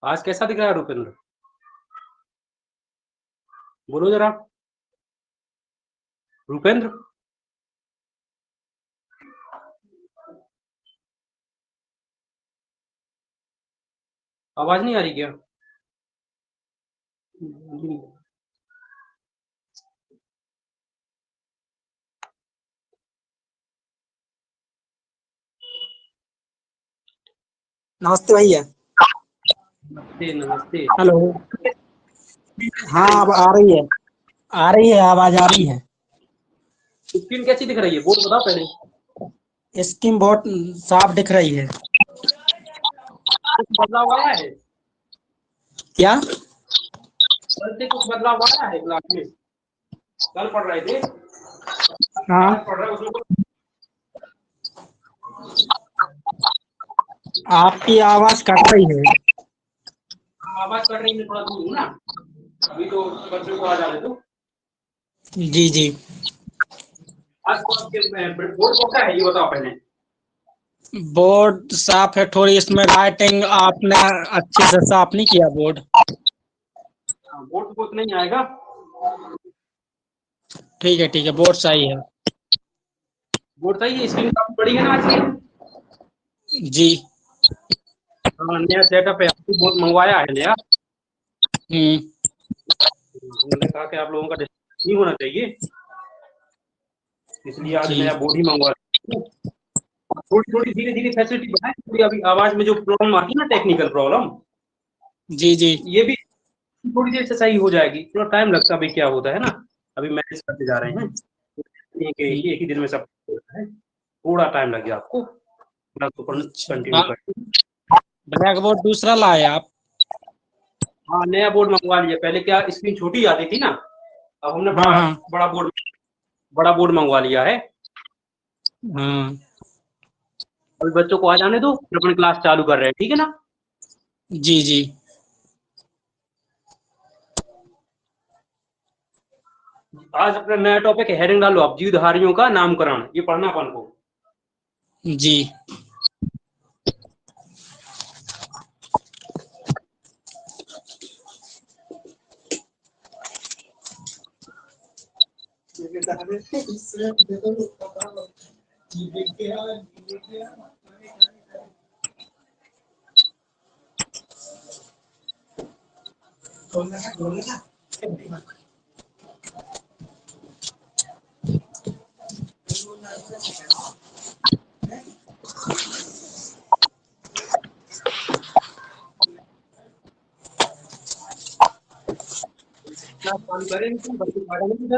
आज कैसा दिख रहा है रूपेंद्र? बोलो जरा। रूपेंद्र? आवाज नहीं आ रही क्या? नमस्ते भैया। नमस्ते नमस्ते। हेलो। हाँ अब आ रही है आवाज आ रही है। स्क्रीन कैसी दिख रही है? बोर्ड बताओ पहले। स्क्रीन बहुत साफ दिख रही है। कुछ बदलाव आया है? क्या? कल से कुछ बदलाव आया है क्लास में? कल पढ़ रहे थे, हाँ आज पढ़ रहे हो उसमें आपकी आवाज कट रही है। आवाज कट रही है, मैं थोड़ा दूर हूँ ना, अभी तो बच्चों को आ जाने दो। जी जी। आज तो आपके बोर्ड कैसा है ये बताओ पहले। बोर्ड साफ है, थोड़ी इसमें राइटिंग आपने अच्छे से साफ नहीं किया बोर्ड। बोर्ड तो नहीं आएगा। ठीक है बोर्ड सही है। बोर्ड सही है, स्क्रीन काफी बड़ी है ना आज की। जी। हाँ, नया सेटअप है, बोर्ड मंगवाया है नया। हम्म। उन्होंने कहा कि आप लोगों का डिस्टर्ब नहीं होना चाहिए, इसलिए आज जी नया बोर्ड ही मंगवा। थोड़ी थोड़ी धीरे धीरे फैसिलिटी बढ़ाए, थोड़ी अभी आवाज में जो प्रॉब्लम आती है ना, टेक्निकल प्रॉब्लम, जी जी। ये भी थोड़ी देर से सही हो जाएगी। थोड़ा टाइम लगता है, अभी क्या होता है ना, अभी मैनेज करते जा रहे हैं, एक ही दिन में सब होता है, थोड़ा टाइम लग गया आपको, तो कंटिन्यू अच्छा, कर। ब्लैक बोर्ड दूसरा लाए आप? हाँ, नया बोर्ड मंगवा लिया। पहले क्या स्क्रीन छोटी आती थी ना, अब हमने हाँ हाँ बड़ा बोर्ड मंगवा लिया है। हाँ। अभी बच्चों को आ जाने दो, फिर अपनी क्लास चालू कर रहे हैं, ठीक है ना। जी जी। आज अपना नया टॉपिक है, हेडिंग डालो आप, जीवधारियों का नामकरण, ये पढ़ना अपन को। जी। क्लास चालू करें, तो बच्चे पढ़ेंगे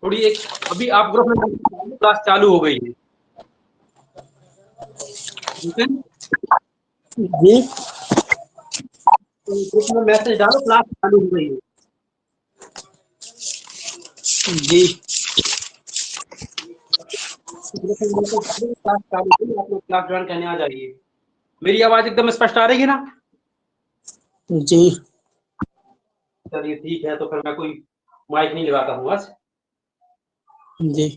थोड़ी एक। अभी आप ग्रुप में क्लास चालू हो गई है, ठीक है। जी तो ग्रुप में मैसेज डालो, क्लास चालू हो गई है। जी। ग्रुप में मैसेज डालो, क्लास चालू हो गई, आप लोग क्लास ज्वाइन करने आ जाइए। मेरी आवाज एकदम स्पष्ट आ रही है ना? जी। चलिए ठीक है, तो फिर मैं कोई माइक नहीं लगाता हूँ आज। जी।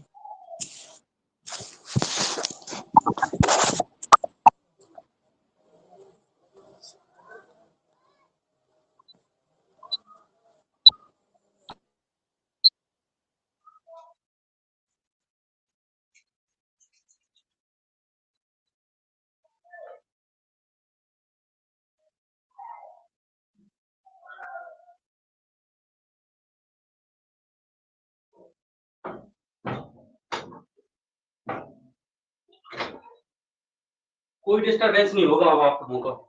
कोई डिस्टरबेंस नहीं होगा अब आप लोगों का।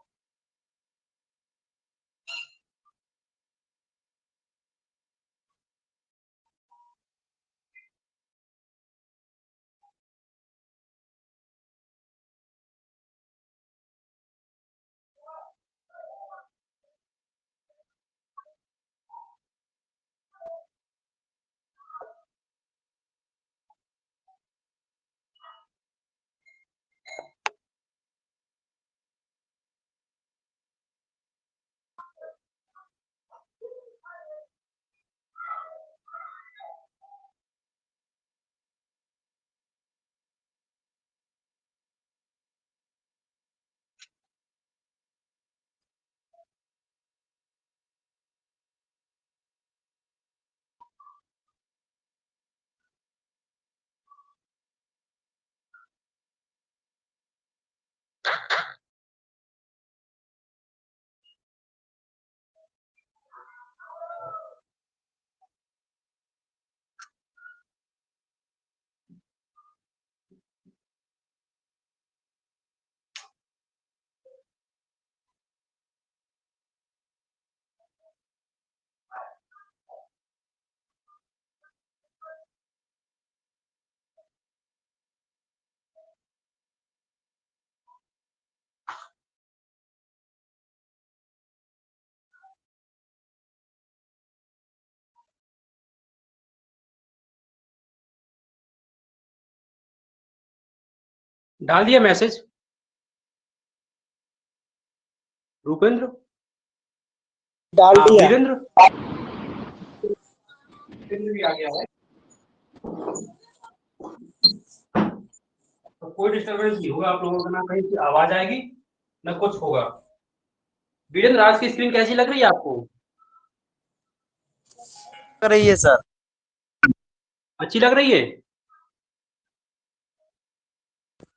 डाल दिया मैसेज रूपेंद्र? डाल हाँ दिया। वीरेंद्र, वीरेंद्र भी आ गया है। तो कोई डिस्टर्बेंस नहीं होगा आप लोगों को, ना कहीं की आवाज आएगी ना कुछ होगा। वीरेंद्र, आज की स्क्रीन कैसी लग रही है आपको? कर रही है सर। अच्छी लग रही है?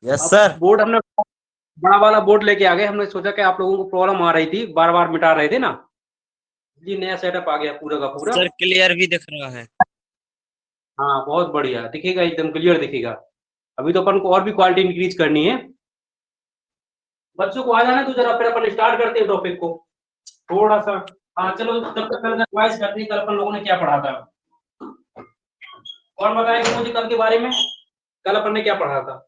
यस अब सर। बोर्ड हमने बड़ा वाला बोर्ड लेके आ गए, हमने सोचा कि आप लोगों को प्रॉब्लम आ रही थी, बार बार मिटा रहे थे ना, ये नया सेटअप आ गया पूरा का पूरा। सर क्लियर भी दिख रहा है। हाँ बहुत बढ़िया दिखेगा, एकदम क्लियर दिखेगा। अभी तो अपन को और भी क्वालिटी इंक्रीज करनी है। बच्चों को आ जाना तो जरा, फिर अपन स्टार्ट करते हैं टॉपिक को थोड़ा सा। हाँ चलो, तब तक कल रिवाइज करते हैं, कल अपन लोगों ने क्या पढ़ा था। कौन बताएगा मुझे कल के बारे में, कल अपन ने क्या पढ़ा था?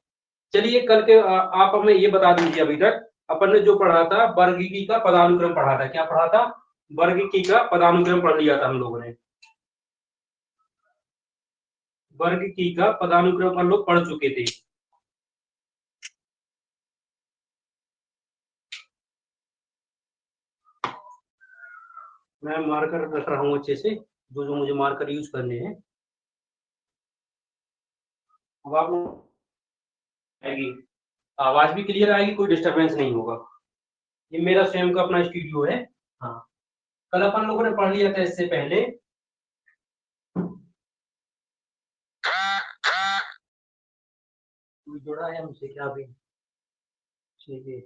चलिए कल के आप हमें ये बता दीजिए। अभी तक अपन ने जो पढ़ा था, वर्गीकी का पदानुक्रम पढ़ा था। क्या पढ़ा था? वर्गीकी का पदानुक्रम पढ़ लिया था हम लोगों ने। वर्गीकी का पदानुक्रम हम लोग पढ़ चुके थे। मैं मार्कर रख रहा हूँ अच्छे से, जो जो मुझे मार्कर यूज करने हैं। अब आप आएगी, आवाज भी क्लियर आएगी, कोई डिस्टरबेंस नहीं होगा। ये मेरा स्वयं का अपना स्टूडियो है। हाँ, कल अपन लोगों ने पढ़ लिया था इससे पहले। कोई जुड़ा है मुझसे क्या अभी? ठीक है,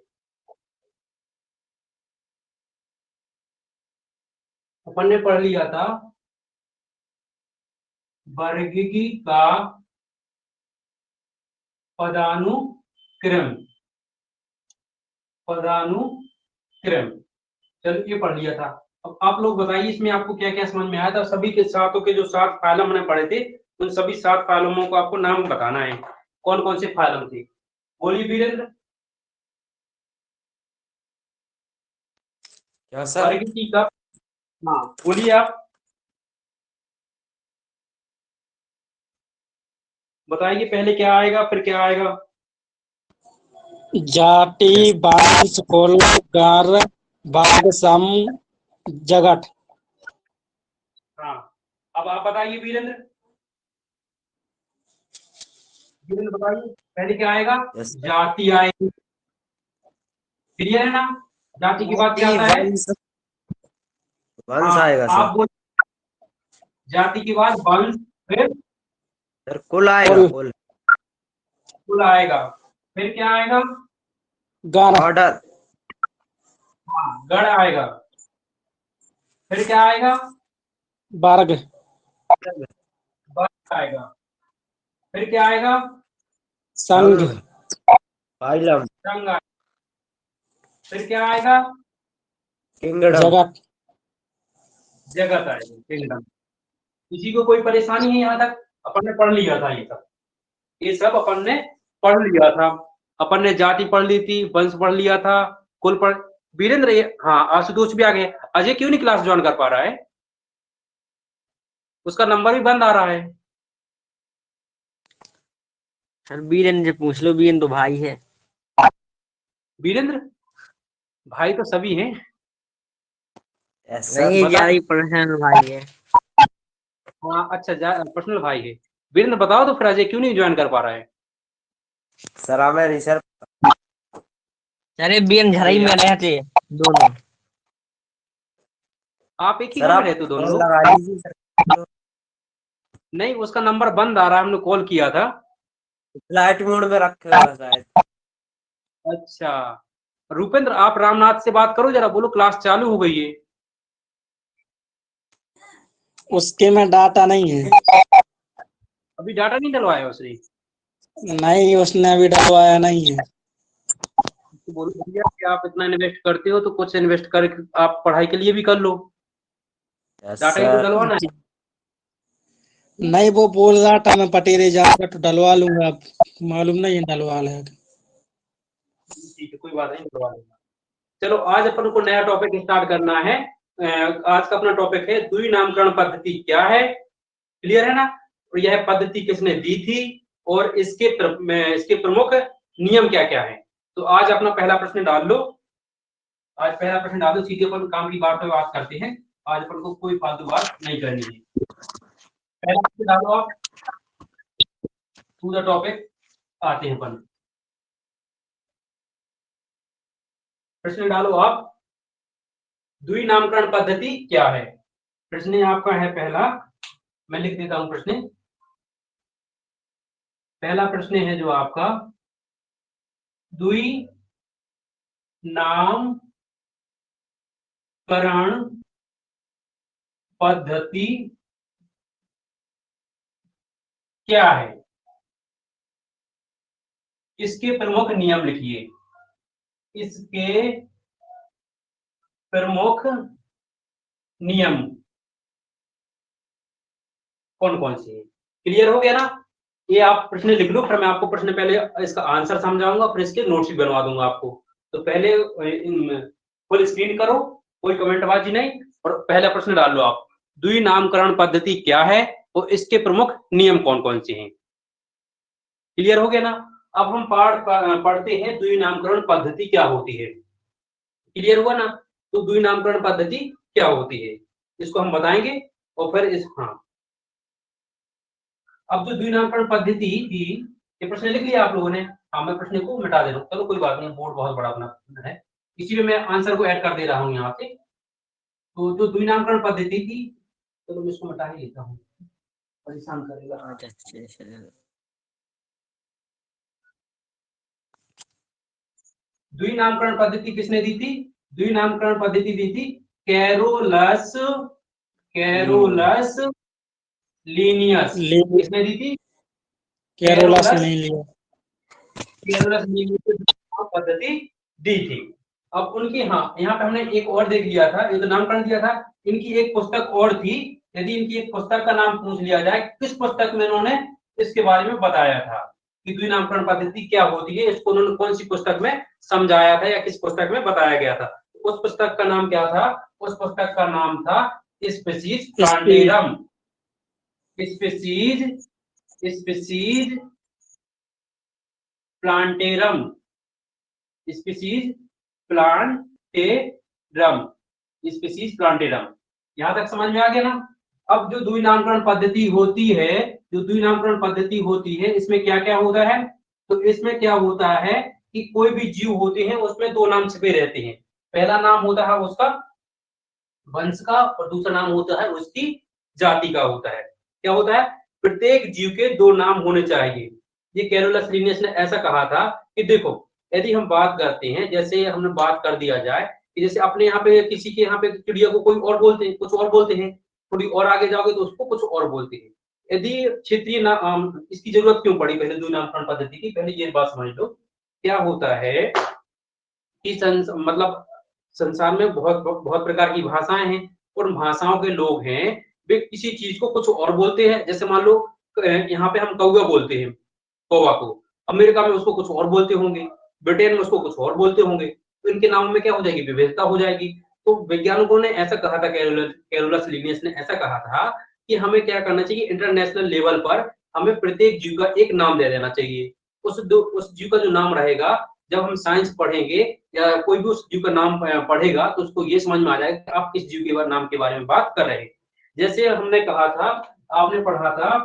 अपन ने पढ़ लिया था वर्गीकी का पदानुक्रम। पदानुक्रम, चलो ये पढ़ लिया था। अब आप लोग बताइए इसमें आपको क्या क्या समझ में आया था। सभी के सातों के जो 7 फाइलम हमने पढ़े थे, उन सभी 7 फाइलमों को आपको नाम बताना है, कौन कौन से फाइलम थे। बोलिए वीरेंद्र। क्या सर? वर्गीकी का, हाँ बोलिए आप, बताइए पहले क्या आएगा फिर क्या आएगा। जाति, वंश, कुल, गार, वर्ग, सम, जगत। हाँ, अब आप बताइए वीरेंद्र। वीरेंद्र बताइए पहले क्या आएगा। Yes sir. जाति आएगी, क्लियर है ना? जाति के बाद क्या आता है? वंश। वंश हाँ आएगा सर। आप बोल, जाति के बाद वंश, फिर सर कुल आएगा, कुल। कुल। कुल आएगा, फिर क्या आएगा? गण। ऑर्डर। हाँ गण आएगा, फिर क्या आएगा? वर्ग। वर्ग आएगा, फिर क्या आएगा? संघ। फाइलम। संघ आएगा, फिर क्या आएगा? किंगडम। जगत। जगत आएगा, किंगडम। किसी को कोई परेशानी है यहाँ तक? अपन ने पढ़ लिया था ये सब अपन ने पढ़ लिया था। अपन ने जाति पढ़ ली थी, वंश पढ़ लिया था, कुल पढ़। वीरेंद्र ये, हाँ आशुतोष भी आ गए। अजय क्यों नहीं क्लास ज्वाइन कर पा रहा है? उसका नंबर भी बंद आ रहा है। सर वीरेंद्र से पूछ लो, वीरेंद्र तो भाई है। वीरेंद्र भाई तो सभी हैं। Yes sir. नहीं, बता, 11% भाई है। हाँ अच्छा पर्सनल भाई है। वीरेंद्र बताओ तो फिर, अजय क्यों नहीं ज्वाइन कर पा रहा है? सर हमें रिसर्च। अरे वीरेंद्र झरई में रहते दोनों। आप एक ही सर घर में आप रहते हो दोनों फोन लोग? लगा लीजिए सर। नहीं, उसका नंबर बंद आ रहा है, हमने कॉल किया था। फ्लाइट मोड में रखे हुआ शायद। अच्छा, रूपेंद्र आप रामनाथ से बात करो जरा, बोलो क्लास चालू हो गई है। उसके में डाटा नहीं है। अभी डाटा नहीं डलवाया उसने? नहीं, उसने अभी डलवाया नहीं है। तो बोलो भैया कि आप इतना इन्वेस्ट करते हो तो कुछ इन्वेस्ट कर आप पढ़ाई के लिए भी कर लो। यस डाटा ही तो सर। डलवाना है। नहीं, वो बोल रहा था मैं पटेरे जाकर तो डलवा लूंगा, अब मालूम नहीं है डलवा लेगा। ठीक है, कोई बात नहीं, डलवा लूंगा। चलो आज अपन को नया टॉपिक स्टार्ट करना है। आज का अपना टॉपिक है द्वि नामकरण पद्धति क्या है। क्लियर है ना? और यह पद्धति किसने दी थी और इसके इसके प्रमुख नियम क्या क्या है। तो आज अपना पहला प्रश्न डाल लो, आज पहला प्रश्न डाल दो, सीधे अपन काम की बात पे बात करते हैं। आज अपन को कोई फालतू बात नहीं करनी है। पहला प्रश्न डालो आप, टू द टॉपिक आते हैं अपन। प्रश्न डालो आप, द्वि नामकरण पद्धति क्या है। प्रश्न आपका है पहला, मैं लिख देता हूं प्रश्न। पहला प्रश्न है जो आपका, द्वि नामकरण पद्धति क्या है, इसके प्रमुख नियम लिखिए। इसके प्रमुख नियम कौन कौन से हैं। क्लियर हो गया ना। ये आप प्रश्न लिख लो, फिर मैं आपको प्रश्न पहले इसका आंसर समझाऊंगा, फिर इसके नोट्स भी बनवा दूंगा आपको। तो पहले फुल स्क्रीन करो, कोई कमेंटबाजी नहीं, और पहला प्रश्न डाल लो आप, द्वि नामकरण पद्धति क्या है और इसके प्रमुख नियम कौन कौन से हैं। क्लियर हो गया ना। अब हम पढ़ते हैं द्वि नामकरण पद्धति क्या होती है। क्लियर हुआ ना। तो द्वि नामकरण पद्धति क्या होती है इसको हम बताएंगे, और फिर इस अब जो द्वि नामकरण पद्धति थी, ये प्रश्न लिख लिया आप लोगों ने। हाँ, मैं प्रश्न को मिटा दे रहा हूँ, चलो कोई बात नहीं, बोर्ड बहुत बड़ा अपना है, इसी में मैं आंसर को ऐड कर दे रहा हूँ यहाँ पे। तो जो द्वि नामकरण पद्धति थी, चलो मैं इसको मिटा ही लेता हूँ, परेशान करेगा। द्वि नामकरण पद्धति किसने दी थी। द्वि नामकरण पद्धति दी थी कैरोलस लीनियस। किसने दी थी। कैरोलस लीनियस पद्धति दी थी। अब उनकी यहाँ पे हमने एक और देख लिया था, ये तो नामकरण दिया था, इनकी एक पुस्तक और थी। यदि इनकी एक पुस्तक का नाम पूछ लिया जाए, किस पुस्तक में इन्होंने इसके बारे में बताया था कि द्वि नामकरण पद्धति क्या होती है, इसको उन्होंने कौन सी पुस्तक में समझाया था या किस पुस्तक में बताया गया था। उस पुस्तक का नाम क्या था। उस पुस्तक का नाम था species plantarum. Species plantarum. Species plantarum. Species plantarum. यहां तक समझ में आ गया ना। अब जो द्वि नामकरण पद्धति होती है, इसमें क्या क्या होता है। तो इसमें क्या होता है कि कोई भी जीव होते हैं उसमें दो नाम छिपे रहते हैं। पहला नाम होता है उसका वंश का, और दूसरा नाम होता है उसकी जाति का होता है। क्या होता है, प्रत्येक जीव के दो नाम होने चाहिए। ये कैरोलस लीनियस ने ऐसा कहा था कि देखो, यदि हम बात करते हैं, जैसे हमने बात कर दिया जाए कि जैसे अपने यहाँ पे किसी के यहाँ पे चिड़िया को कोई और बोलते हैं, कुछ और बोलते हैं, थोड़ी और आगे जाओगे तो उसको कुछ और बोलते हैं। यदि क्षेत्रीय नाम, इसकी जरूरत क्यों पड़ी पहले द्वि नामकरण पद्धति की, पहले ये बात समझ लो। क्या होता है कि मतलब संसार में बहुत बहुत प्रकार की भाषाएं हैं, और भाषाओं के लोग हैं, वे किसी चीज को कुछ और बोलते हैं। जैसे मान लो यहाँ पे हम कौवा बोलते हैं, कौवा को, अमेरिका में उसको कुछ और बोलते होंगे, ब्रिटेन में उसको कुछ और बोलते होंगे, तो इनके नामों में क्या हो जाएगी, विविधता हो जाएगी। तो वैज्ञानिकों ने ऐसा कहा था, कैरोलस लीनियस ने ऐसा कहा था कि हमें क्या करना चाहिए, इंटरनेशनल लेवल पर हमें प्रत्येक जीव का एक नाम दे देना चाहिए। उस जीव का जो नाम रहेगा, जब हम साइंस पढ़ेंगे या कोई भी उस जीव का नाम पढ़ेगा, तो उसको ये समझ में आ जाएगा कि आप किस जीव के नाम के बारे में बात कर रहे हैं। जैसे हमने कहा था, आपने पढ़ा था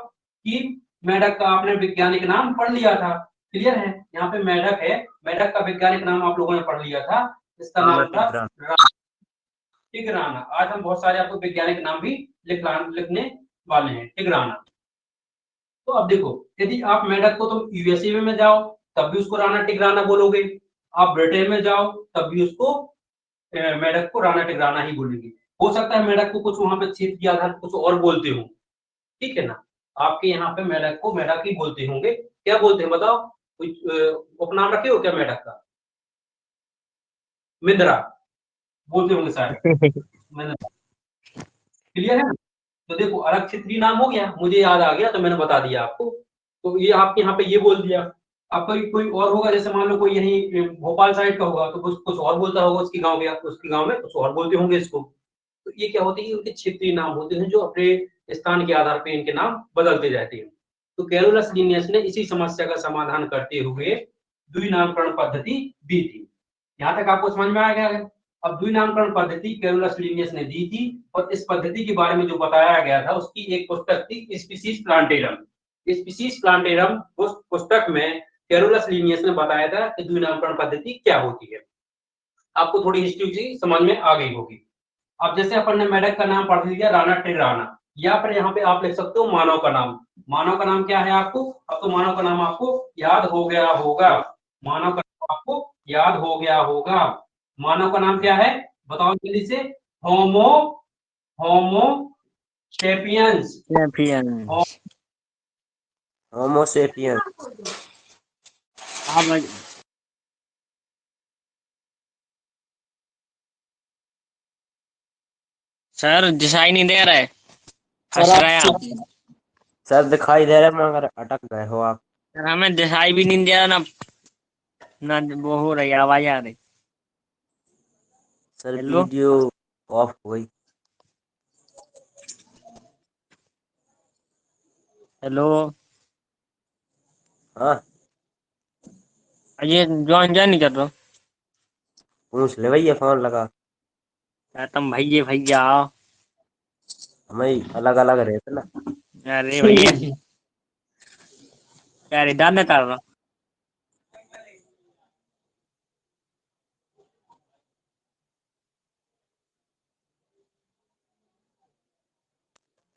कि मेढक का आपने वैज्ञानिक नाम पढ़ लिया था। क्लियर है। यहाँ पे मेढक है, मेढक का वैज्ञानिक नाम आप लोगों ने पढ़ लिया था, इसका नाम था टिग्राना। आज हम बहुत सारे आपको वैज्ञानिक नाम भी लिखने वाले हैं, टिग्राना। तो अब देखो, यदि आप मेढक को तुम यूएसए में जाओ तब भी उसको राणा टिग्राना बोलोगे, आप ब्रिटेन में जाओ तब भी उसको मेढक को राणा टिग्राना ही बोलेंगे। हो सकता है मेढक को कुछ वहां पे क्षेत्र के आधार कुछ और बोलते हो, ठीक है ना। आपके यहाँ पे मेढक को मेढक ही बोलते होंगे। क्या बोलते हैं बताओ, कोई उपनाम रखे हो क्या मेढक का। मिंद्रा बोलते होंगे शायद। मिंद्रा। क्लियर है ना। तो देखो, अलग क्षेत्रीय नाम हो गया, मुझे याद आ गया तो मैंने बता दिया आपको। तो ये आपके यहाँ पे ये बोल दिया। अब कोई और होगा, जैसे मान लो कोई यही भोपाल साइड का होगा, तो कुछ और बोलता होगा, उसके गांव में कुछ और बोलते होंगे इसको। तो ये क्या होते हैं, उनके क्षेत्रीय नाम होते हैं, जो अपने स्थान के आधार पर इनके नाम बदलते जाते हैं। तो कैरोलस लीनियस ने इसी समस्या का समाधान करते हुए द्विनामकरण पद्धति दी थी। यहाँ तक आपको समझ में आ गया है। अब द्विनामकरण पद्धति कैरोलस लिनियस ने दी थी और इस पद्धति के बारे में जो बताया गया था उसकी एक पुस्तक थी स्पीसीज प्लांटेरम। स्पीसीज प्लांटेरम उस पुस्तक में कैरोलस लिनियस ने बताया था कि द्विनामकरण पद्धति क्या होती है। आपको थोड़ी हिस्ट्री समझ में आ गई होगी। अब जैसे अपन ने मेढक का नाम पढ़ लिया राणा टिर्राना, या फिर यहाँ पे आप लिख सकते हो मानव का नाम। मानव का नाम क्या है आपको? अब तो मानव का नाम आपको याद हो गया होगा। मानव का नाम आपको याद हो गया होगा। मानव का नाम क्या है बताओ जल्दी से? होमो होमो सेपियंस। चैंपियन। होमो सेपियन। हाँ भाई। सर दिखाई नहीं दे रहा है, फंस रहे हैं आप। सर दिखाई दे रहा है मगर अटक गए हो आप। सर हमें दिखाई भी नहीं दे रहा ना, ना वो हो रही आवाज आ रही। सर हेलो वीडियो ऑफ हो गई। हेलो, हाँ ये ज्वाइन ज्वाइन नहीं कर रहा पूछ ले भैया फोन लगा। तुम भैया भैया। हमें अलग अलग रहते ना। अरे भैया यार इधर कर रहा।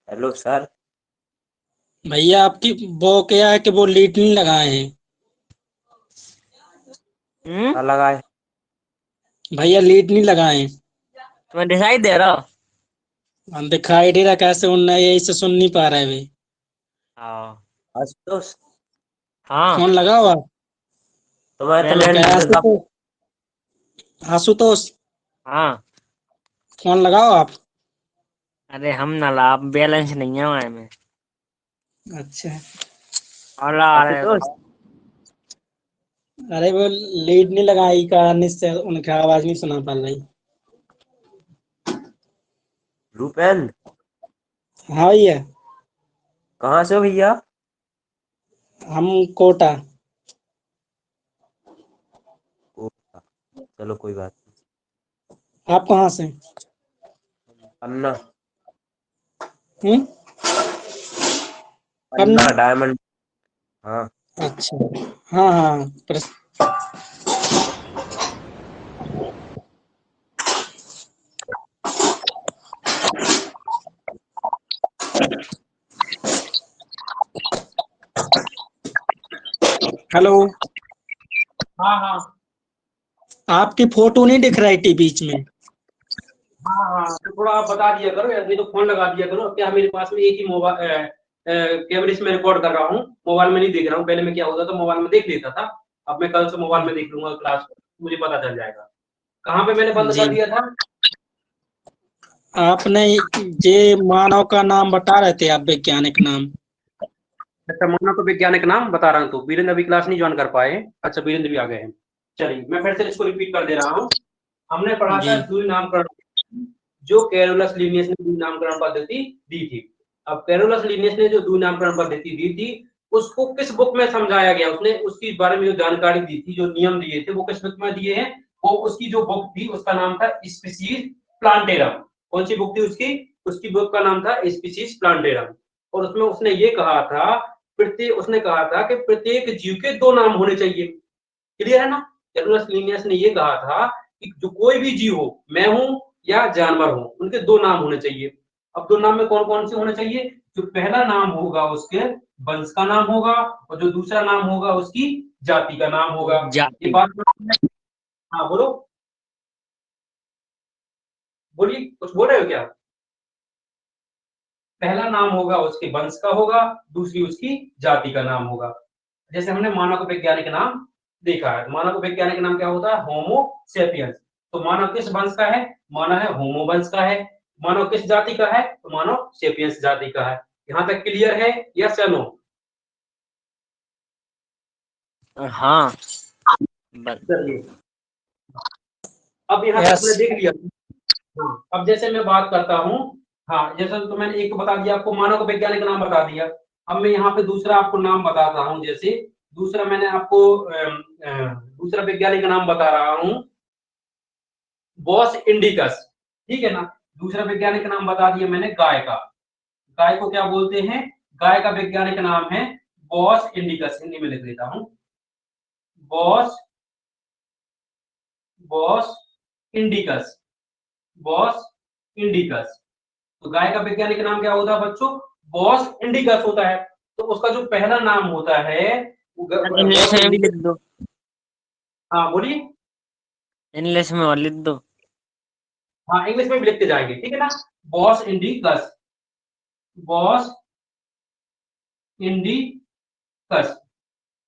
Hello sir. भैया आपकी वो क्या है कि वो लीड नहीं लगाए हैं। क्या लगा है? भैया लीड नहीं लगाए हैं। तुम्हें दिखाई दे रहा? हम दिखाई दे रहा कैसे उनने यही से सुन नहीं पा रहे भाई। हाँ आशुतोष हाँ। फोन लगाओ आप। तुम्हारे तो पहले नेट क्या चलता। आशुतोष हाँ। फोन लगाओ आप। अरे हम ना ला, बैलेंस नहीं है हमारे में। अच्छा। और आ रहे आशुतोष अरे वो लीड नहीं लगाई कारण इससे उनकी आवाज नहीं सुना पा रही। रूपेन हाँ भैया। कहाँ से हो भैया? हम कोटा। ओ, चलो कोई बात आप कहाँ से? नहीं। पन्ना। हम्म। पन्ना डायमंड। हाँ अच्छा। हाँ हाँ हेलो। हाँ हाँ आपकी फोटो नहीं दिख रही थी बीच में। हाँ हाँ, तो थोड़ा आप बता दिया करो या नहीं तो फोन लगा दिया करो। क्या मेरे पास में एक ही मोबाइल कैमरे से मैं रिकॉर्ड कर रहा हूँ, मोबाइल में नहीं देख रहा हूँ। पहले मैं क्या होता था मोबाइल में देख लेता था, अब मैं कल से मोबाइल में देख लूंगा क्लास, मुझे पता चल जाएगा। कहाँ पे मैंने बंद जी। कर दिया था? आपने ये मानव का नाम बता रहे थे आप, वैज्ञानिक नाम। अच्छा मानो तो वैज्ञानिक नाम बता रहा हूँ। तो वीरेंद्र अभी क्लास नहीं ज्वाइन कर पाए। अच्छा वीरेंद्र भी आ गए हैं। चलिए मैं फिर से इसको रिपीट कर दे रहा हूँ। हमने पढ़ा जी। था द्विनामकरण, जो कैरोलस लिनियस ने द्विनामकरण पद्धति दी थी। अब कैरोलस लिनियस ने जो द्विनामकरण पद्धति दी थी उसको किस बुक में समझाया गया, उसने उसके बारे में जो जानकारी दी थी, जो नियम दिए थे वो किस बुक में दिए हैं? वो उसकी जो बुक थी उसका नाम था स्पीसीज प्लांटेरम। कौन सी बुक थी उसकी? उसकी बुक का नाम था स्पीसीज प्लांटेरम। और उसमें उसने ये कहा था, उसने कहा था कि प्रत्येक जीव के दो नाम होने चाहिए। क्लियर है ना? कैरोलस लिनियस ने ये कहा था कि जो कोई भी जीव हो, मैं हूं या जानवर हो, उनके दो नाम होने चाहिए। अब दो नाम में कौन कौन से होने चाहिए? जो पहला नाम होगा उसके वंश का नाम होगा और जो दूसरा नाम होगा उसकी जाति का नाम होगा। ये जाति। बात हाँ बोलो, बोलिए कुछ बोल रहे हो क्या? पहला नाम होगा उसके वंश का होगा, दूसरी उसकी जाति का नाम होगा। जैसे हमने मानव का वैज्ञानिक नाम देखा है, मानव का वैज्ञानिक नाम क्या होता है? होमो सेपियंस। तो मानव किस वंश का है? मानव है होमो वंश का है। मानव किस जाति का है? तो मानव सेपियंस जाति का है। यहाँ तक क्लियर है? यस या नो? हाँ बस। चलिए अब यहाँ तक यस। हमने देख लिया। हाँ, अब जैसे मैं बात करता हूँ, हाँ जैसे तो मैंने एक बता दिया आपको, मानव का वैज्ञानिक नाम बता दिया। अब मैं यहाँ पे दूसरा आपको नाम बताता हूँ। जैसे दूसरा मैंने आपको दूसरा वैज्ञानिक का नाम बता रहा हूं, बॉस इंडिकस, ठीक है ना। दूसरा वैज्ञानिक का नाम बता दिया मैंने गाय का। गाय को क्या बोलते हैं? गाय का वैज्ञानिक नाम है बॉस इंडिकस। हिंदी में लिख देता हूं, boss Bos indicus, Bos indicus. तो गाय का वैज्ञानिक नाम क्या होता है बच्चों? बॉस इंडिकस होता है। तो उसका जो पहला नाम होता है वो इंग्लिश बॉस में भी इंडिकस। लिख दो, हाँ बोलिए। इंग्लिश में और लिख दो। हाँ इंग्लिश में भी लिखते जाएंगे, ठीक है ना। Bos indicus, Bos indicus.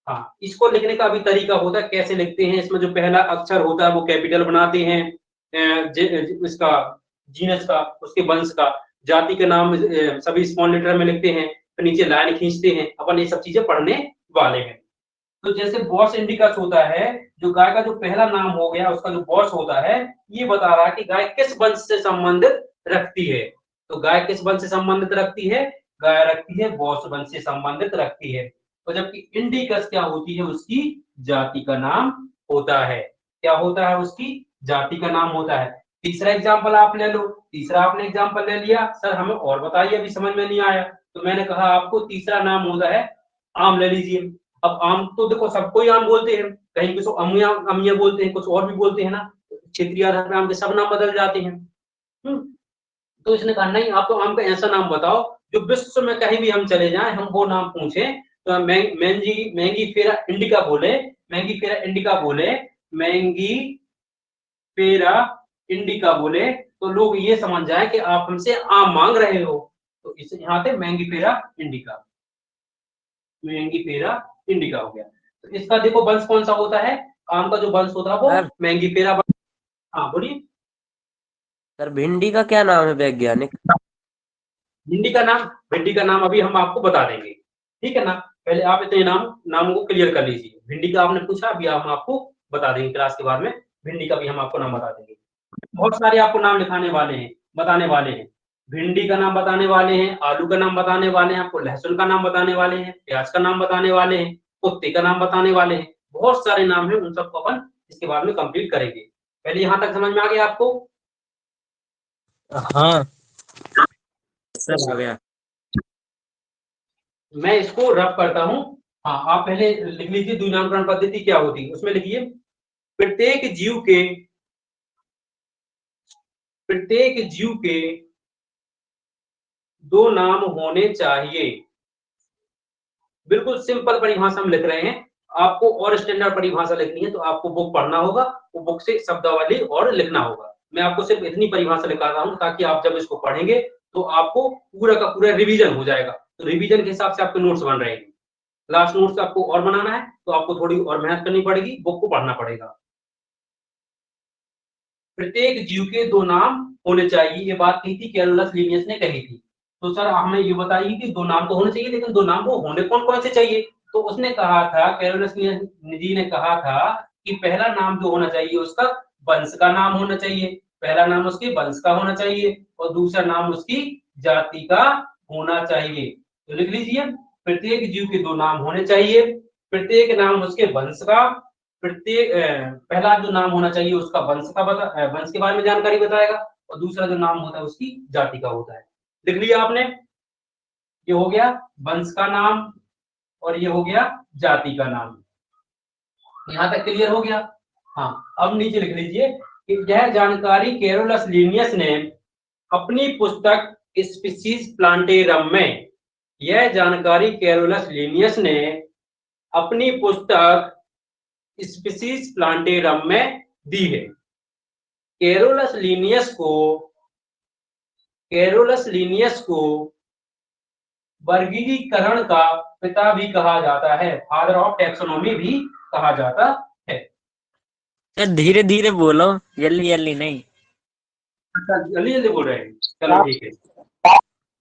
हाँ, इसको लिखने का भी तरीका होता है, कैसे लिखते हैं। इसमें जो पहला अक्षर होता है वो कैपिटल बनाते हैं, इसका जीनस का, उसके वंश का। जाति के नाम सभी स्मॉल लेटर में लिखते हैं, फिर नीचे लाइन खींचते हैं। अपन ये सब चीजें पढ़ने वाले हैं। तो जैसे बॉस इंडिकस होता है, जो गाय का जो पहला नाम हो गया, उसका जो बॉस होता है, ये बता रहा है कि गाय किस वंश से संबंधित रखती है। तो गाय किस वंश से संबंधित रखती है? गाय रखती है बॉस वंश से संबंधित रखती है। तो जबकि इंडिकस क्या होती है? उसकी जाति का नाम होता है। क्या होता है? उसकी जाति का नाम होता है। तीसरा एग्जाम्पल आप ले लो। तीसरा आपने एग्जाम्पल ले लिया, सर हमें और बताइए, अभी समझ में नहीं आया। तो मैंने कहा आपको तीसरा नाम होता है आम। ले लीजिए। अब आम तो देखो सबको ही आम बोलते हैं, कहीं किसी अमिया अमिया बोलते हैं, कुछ और भी बोलते हैं ना। क्षेत्रीय आधार पर आम के सब नाम बदल जाते हैं। तो इसने कहा नहीं, आप तो आम का ऐसा नाम बताओ जो विश्व में कहीं भी हम चले जाएं, हम वो नाम पूछे तो मैंगी फेरा इंडिका बोले, मैंगी फेरा इंडिका बोले, मैंगी फेरा इंडिका बोले, तो लोग ये समझ जाए कि आप हमसे आम मांग रहे हो। तो इसे यहाँ पे मैंगी फेरा इंडिका, मैंगी फेरा इंडिका हो गया। तो इसका देखो वंश कौन सा होता है? आम का जो वंश होता है वो सर मैंगी फेरा। हाँ बोलिए। सर भिंडी का क्या नाम है वैज्ञानिक? भिंडी का नाम अभी हम आपको बता देंगे, ठीक है ना। पहले आप इतने नामों को क्लियर कर लीजिए। भिंडी का आपने पूछा, अभी हम आपको बता देंगे क्लास के बाद में। भिंडी का भी हम आपको नाम बता देंगे। बहुत सारे आपको नाम लिखाने वाले हैं, बताने वाले हैं। भिंडी का नाम बताने वाले हैं, आलू का नाम बताने वाले हैं, आपको लहसुन का नाम बताने वाले हैं, प्याज का नाम बताने वाले हैं, कुत्ते का नाम बताने वाले हैं। बहुत सारे नाम है, उन सबको अपन इसके बाद में कंप्लीट करेंगे। पहले यहाँ तक समझ में आ गया आपको? हाँ सर आ गया। मैं इसको रफ करता हूँ। हाँ आप पहले लिख लीजिए द्विनामकरण पद्धति क्या होती है। उसमें लिखिए प्रत्येक जीव के दो नाम होने चाहिए। बिल्कुल सिंपल परिभाषा हम लिख रहे हैं। आपको और स्टैंडर्ड परिभाषा लिखनी है तो आपको बुक पढ़ना होगा, वो बुक से शब्दावली और लिखना होगा। मैं आपको सिर्फ इतनी परिभाषा लिखा रहा हूँ ताकि आप जब इसको पढ़ेंगे तो आपको पूरा का पूरा रिवीजन हो जाएगा। तो रिवीजन के हिसाब से आपके नोट्स बन रहेंगे। लास्ट नोट्स आपको और बनाना है तो आपको थोड़ी और मेहनत करनी पड़ेगी, बुक को पढ़ना पड़ेगा। प्रत्येक जीव के दो नाम होने चाहिए, ये बात कही थी कैरोलस लिनियस ने कही थी। तो सर हमें ये बताइए कि दो नाम तो होने चाहिए, लेकिन दो नाम वो होने कौन कौन से चाहिए? तो उसने कहा था, कैरोलस जी ने कहा था कि पहला नाम जो होना चाहिए उसका वंश का नाम होना चाहिए, पहला नाम उसके वंश का होना चाहिए, और दूसरा नाम उसकी जाति का होना चाहिए। तो लिख लीजिए प्रत्येक जीव के दो नाम होने चाहिए, प्रत्येक नाम उसके वंश का, प्रत्येक पहला जो नाम होना चाहिए उसका वंश का वंश के बारे में जानकारी बताएगा, और दूसरा जो नाम होता है उसकी जाति का होता है। लिख लिया आपने? ये हो गया वंश का नाम और ये हो गया जाति का नाम। यहां तक क्लियर हो गया? हाँ अब नीचे लिख लीजिए कि यह जानकारी कैरोलस लिनियस ने अपनी पुस्तक स्पीसीज प्लांटेरम में, यह जानकारी कैरोलस लिनियस ने अपनी पुस्तक स्पीसीज प्लांटेरम में दी है। कैरोलस लिनियस को वर्गीकरण का पिता भी कहा जाता है, फादर ऑफ टैक्सोनॉमी भी कहा जाता है। सर धीरे धीरे बोलो, जल्दी जल्दी नहीं। अच्छा जल्दी जल्दी बोल रहे हैं, चलो ठीक है।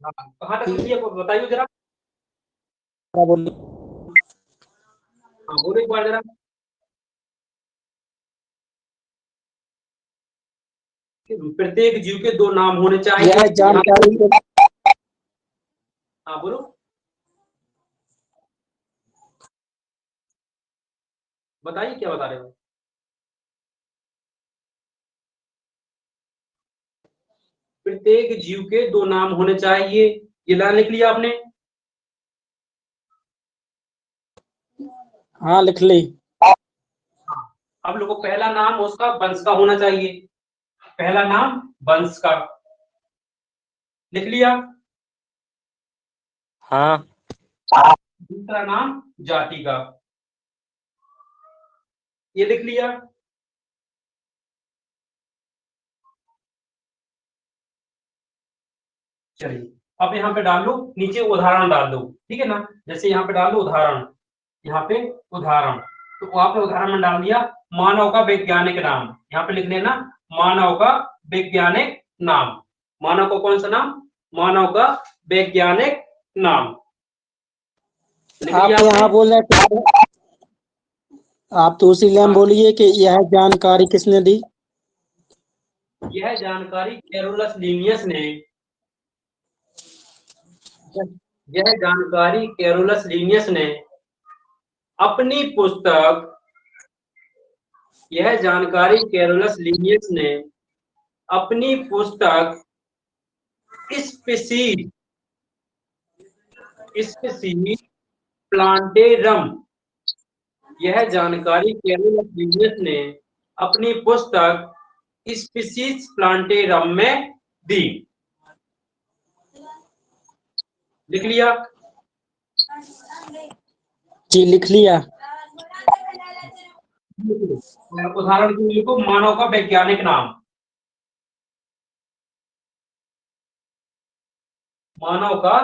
कहाँ तक लिखिए बताइए जरा। क्या बोल हाँ बोलो एक बार जरा। प्रत्येक जीव के दो नाम होने चाहिए। यह जानकारी हाँ बोलो। बताइए क्या बता रहे हो? प्रत्येक जीव के दो नाम होने चाहिए, ये लाइन लिख लिया आपने? हाँ लिख ली। अब लोगों पहला नाम उसका वंश का होना चाहिए, पहला नाम वंश का लिख लिया। हाँ। दूसरा नाम जाति का, ये लिख लिया। चलिए अब यहाँ पे डाल लो, नीचे उदाहरण डाल दो, ठीक है ना। जैसे यहाँ पे डाल दो उदाहरण, यहाँ पे उदाहरण, तो वहां पे उदाहरण में डाल दिया मानव का वैज्ञानिक नाम, यहाँ पे लिख लेना मानव का वैज्ञानिक नाम। मानव का कौन सा नाम? मानव का वैज्ञानिक नाम लिख आप लिया तो आपने? यहाँ बोल रहे थे, आप तो उसी लाइन बोलिए कि यह जानकारी किसने दी। यह जानकारी कैरोलस लीनियस ने, यह जानकारी कैरोलस लीनियस ने अपनी पुस्तक, यह जानकारी कैरोलस लीनियस ने अपनी पुस्तक स्पीसीज प्लांटेरम, यह जानकारी कैरोलस लीनियस ने अपनी पुस्तक स्पीसीज प्लांटेरम में दी। लिख लिया? जी लिख लिया। उदाहरण के लिए लिखो मानव का वैज्ञानिक नाम, मानव का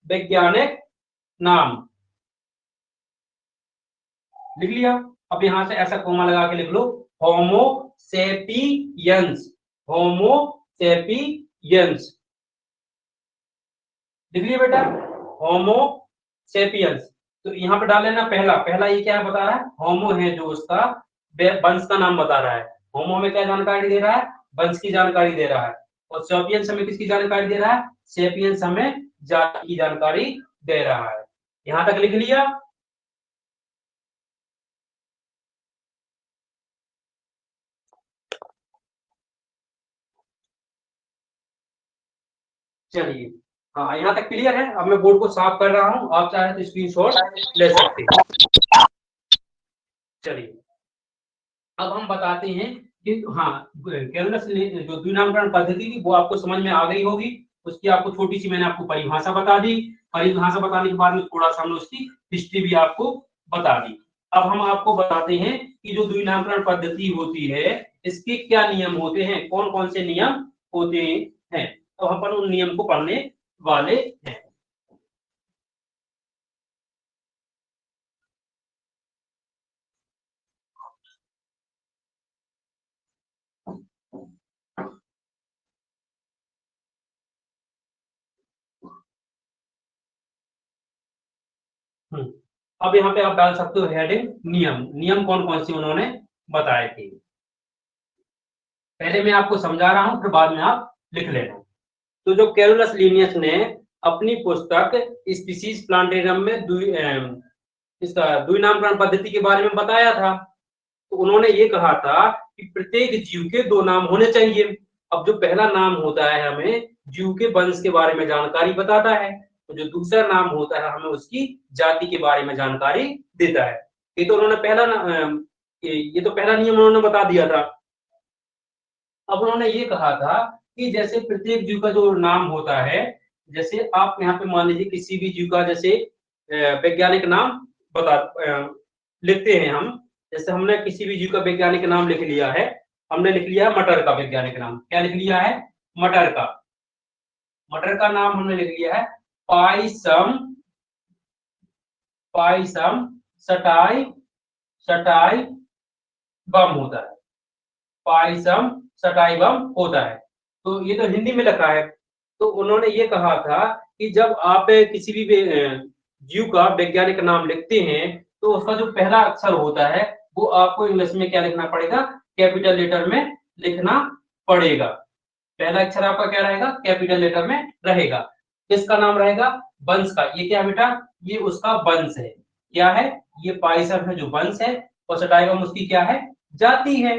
वैज्ञानिक नाम लिख लिया। अब यहां से ऐसा कोमा लगा के लिख लो होमो सेपियंस, होमो सेपियंस लिख लिया बेटा, होमो सेपियंस। तो यहाँ पे डाल लेना पहला, पहला ये क्या है बता रहा है, होमो है जो उसका वंश का नाम बता रहा है। होमो में क्या जानकारी दे रहा है? वंश की जानकारी दे रहा है। और सेपियंस हमें किसकी जानकारी दे रहा है? सेपियंस हमें जाति की जानकारी दे रहा है। यहां तक लिख लिया? चलिए हाँ यहाँ तक क्लियर है। अब मैं बोर्ड को साफ कर रहा हूँ, आप चाहे तो स्क्रीनशॉट ले सकते हैं। चलिए अब हम बताते हैं कि हाँ कैरोलस जो द्विनामकरण पद्धति थी वो आपको समझ में आ गई होगी। उसकी आपको छोटी सी मैंने आपको परिभाषा बता दी, परिभाषा बताने के बाद में थोड़ा सा हमने उसकी हिस्ट्री भी आपको बता दी। अब हम आपको बताते हैं कि जो द्विनामकरण पद्धति होती है इसके क्या नियम होते हैं, कौन कौन से नियम होते हैं। तो हम अपन उन नियम को पढ़ने वाले हैं। अब यहाँ पे आप डाल सकते हो हेडिंग नियम, नियम कौन कौन से उन्होंने बताए थे। पहले मैं आपको समझा रहा हूं फिर बाद में आप लिख लेना। तो जो कैरोलस लीनियस ने अपनी पुस्तक स्पीसीज प्लांटेरम में इसका द्विनामकरण पद्धति के बारे में बताया था, तो उन्होंने ये कहा था कि प्रत्येक जीव के दो नाम होने चाहिए। अब जो पहला नाम होता है हमें जीव के वंश के बारे में जानकारी बताता है, तो जो दूसरा नाम होता है हमें उसकी जाति के बारे में जानकारी देता है। ये तो उन्होंने ये तो पहला नियम उन्होंने बता दिया था। अब उन्होंने ये कहा था कि जैसे प्रत्येक जीव का जो नाम होता है, जैसे आप यहाँ पे मान लीजिए किसी भी जीव का जैसे वैज्ञानिक नाम लिखते हैं हम। जैसे हमने किसी भी जीव का वैज्ञानिक नाम लिख लिया है, हमने लिख लिया है मटर का वैज्ञानिक नाम। क्या लिख लिया है? मटर का। मटर का नाम हमने लिख लिया है पाइसम, पाइसम सटाई, सटाई बम होता है, पाइसम सटाई बम होता है। तो ये तो हिंदी में लिखा है। तो उन्होंने ये कहा था कि जब आप किसी भी जीव का वैज्ञानिक नाम लिखते हैं तो उसका जो पहला अक्षर होता है वो आपको इंग्लिश में क्या लिखना पड़ेगा? कैपिटल लेटर में लिखना पड़ेगा। पहला अक्षर आपका क्या रहेगा? कैपिटल लेटर में रहेगा। किसका नाम रहेगा? वंश का। ये क्या बेटा? ये उसका वंश है। क्या है? ये पाइसम है जो वंश है, और सटाइवम उसकी क्या है, जाति है।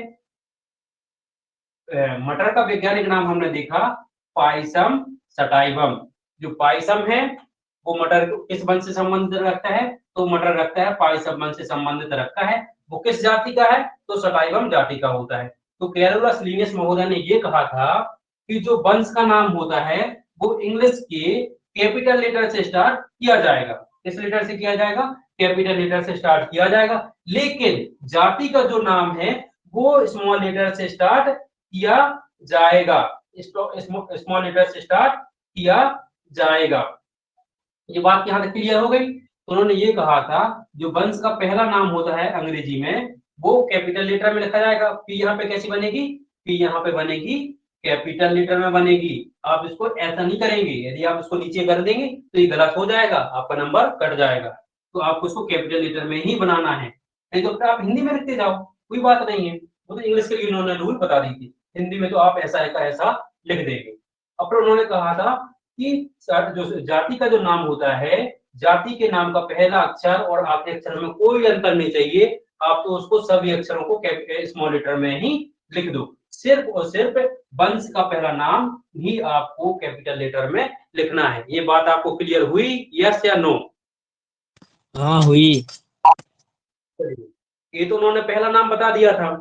मटर का वैज्ञानिक नाम हमने देखा पाइसम सटाइवम। जो पाइसम है वो मटर किस वंश से संबंधित रखता है, तो मटर रखता है पाइसम वंश से संबंधित रखता है। वो किस जाति का है, तो सटाइवम जाति का होता है। तो कैरोलस लिनियस महोदय ने ये कहा था कि जो वंश का नाम होता है वो इंग्लिश के कैपिटल लेटर से स्टार्ट किया जाएगा। किस लेटर से किया जाएगा, कैपिटल लेटर से स्टार्ट किया जाएगा। लेकिन जाति का जो नाम है वो स्मॉल लेटर से स्टार्ट किया जाएगा, स्मॉल लेटर से स्टार्ट किया जाएगा। ये बात यहां तक क्लियर हो गई। तो उन्होंने ये कहा था जो वंश का पहला नाम होता है अंग्रेजी में वो कैपिटल लेटर में लिखा जाएगा। पी यहाँ पे कैसी बनेगी, पी यहाँ पे बनेगी कैपिटल लेटर में बनेगी। आप इसको ऐसा नहीं करेंगे, यदि आप इसको नीचे कर देंगे तो ये गलत हो जाएगा, आपका नंबर कट जाएगा। तो आपको इसको कैपिटल लेटर में ही बनाना है, नहीं तो फिर आप हिंदी में लिखते जाओ, कोई बात नहीं है। वो तो इंग्लिश के लिए उन्होंने रूल बता दी थी, हिंदी में तो आप ऐसा ऐसा लिख देंगे। अब फिर उन्होंने कहा था कि जो जाति का जो नाम होता है, जाति के नाम का पहला अक्षर और आखिरी अक्षर में कोई अंतर नहीं चाहिए। आप तो उसको सभी अक्षरों को स्मॉल लेटर में ही लिख दो। सिर्फ और सिर्फ वंश का पहला नाम ही आपको कैपिटल लेटर में लिखना है। ये बात आपको क्लियर हुई, यस या नो? हाँ हुई। ये तो उन्होंने पहला नाम बता दिया था,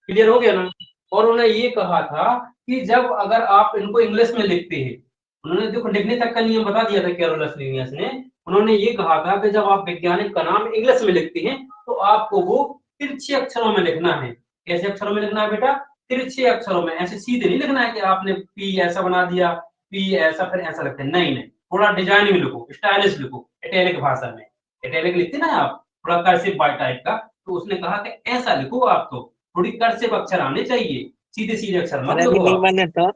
क्लियर हो गया ना। और उन्होंने ये कहा था कि जब अगर आप इनको इंग्लिश में लिखते हैं, उन्होंने देखो लिखने तक का नियम बता दिया था कैरोलस लिनियस ने। उन्होंने ये कहा था कि जब आप वैज्ञानिक का नाम इंग्लिश में लिखते हैं तो आपको वो तिरछे अक्षरों में लिखना है। कैसे अक्षरों में लिखना है बेटा, तिरछे अक्षरों में। ऐसे सीधे नहीं लिखना है कि आपने पी ऐसा बना दिया, पी ऐसा फिर ऐसा लिखते हैं, नहीं नहीं, थोड़ा डिजाइनिंग लिखो, स्टाइलिश लिखो, इटैलिक भाषा में। इटैलिक लिखते ना आप, थोड़ा कर्सिव बाय टाइप का, तो उसने कहा कि ऐसा लिखो आप, तो थोड़ी कर्सिव अक्षर आने चाहिए, सीधे सीधे अक्षर मत अरे लिखो नहीं आप। बने तो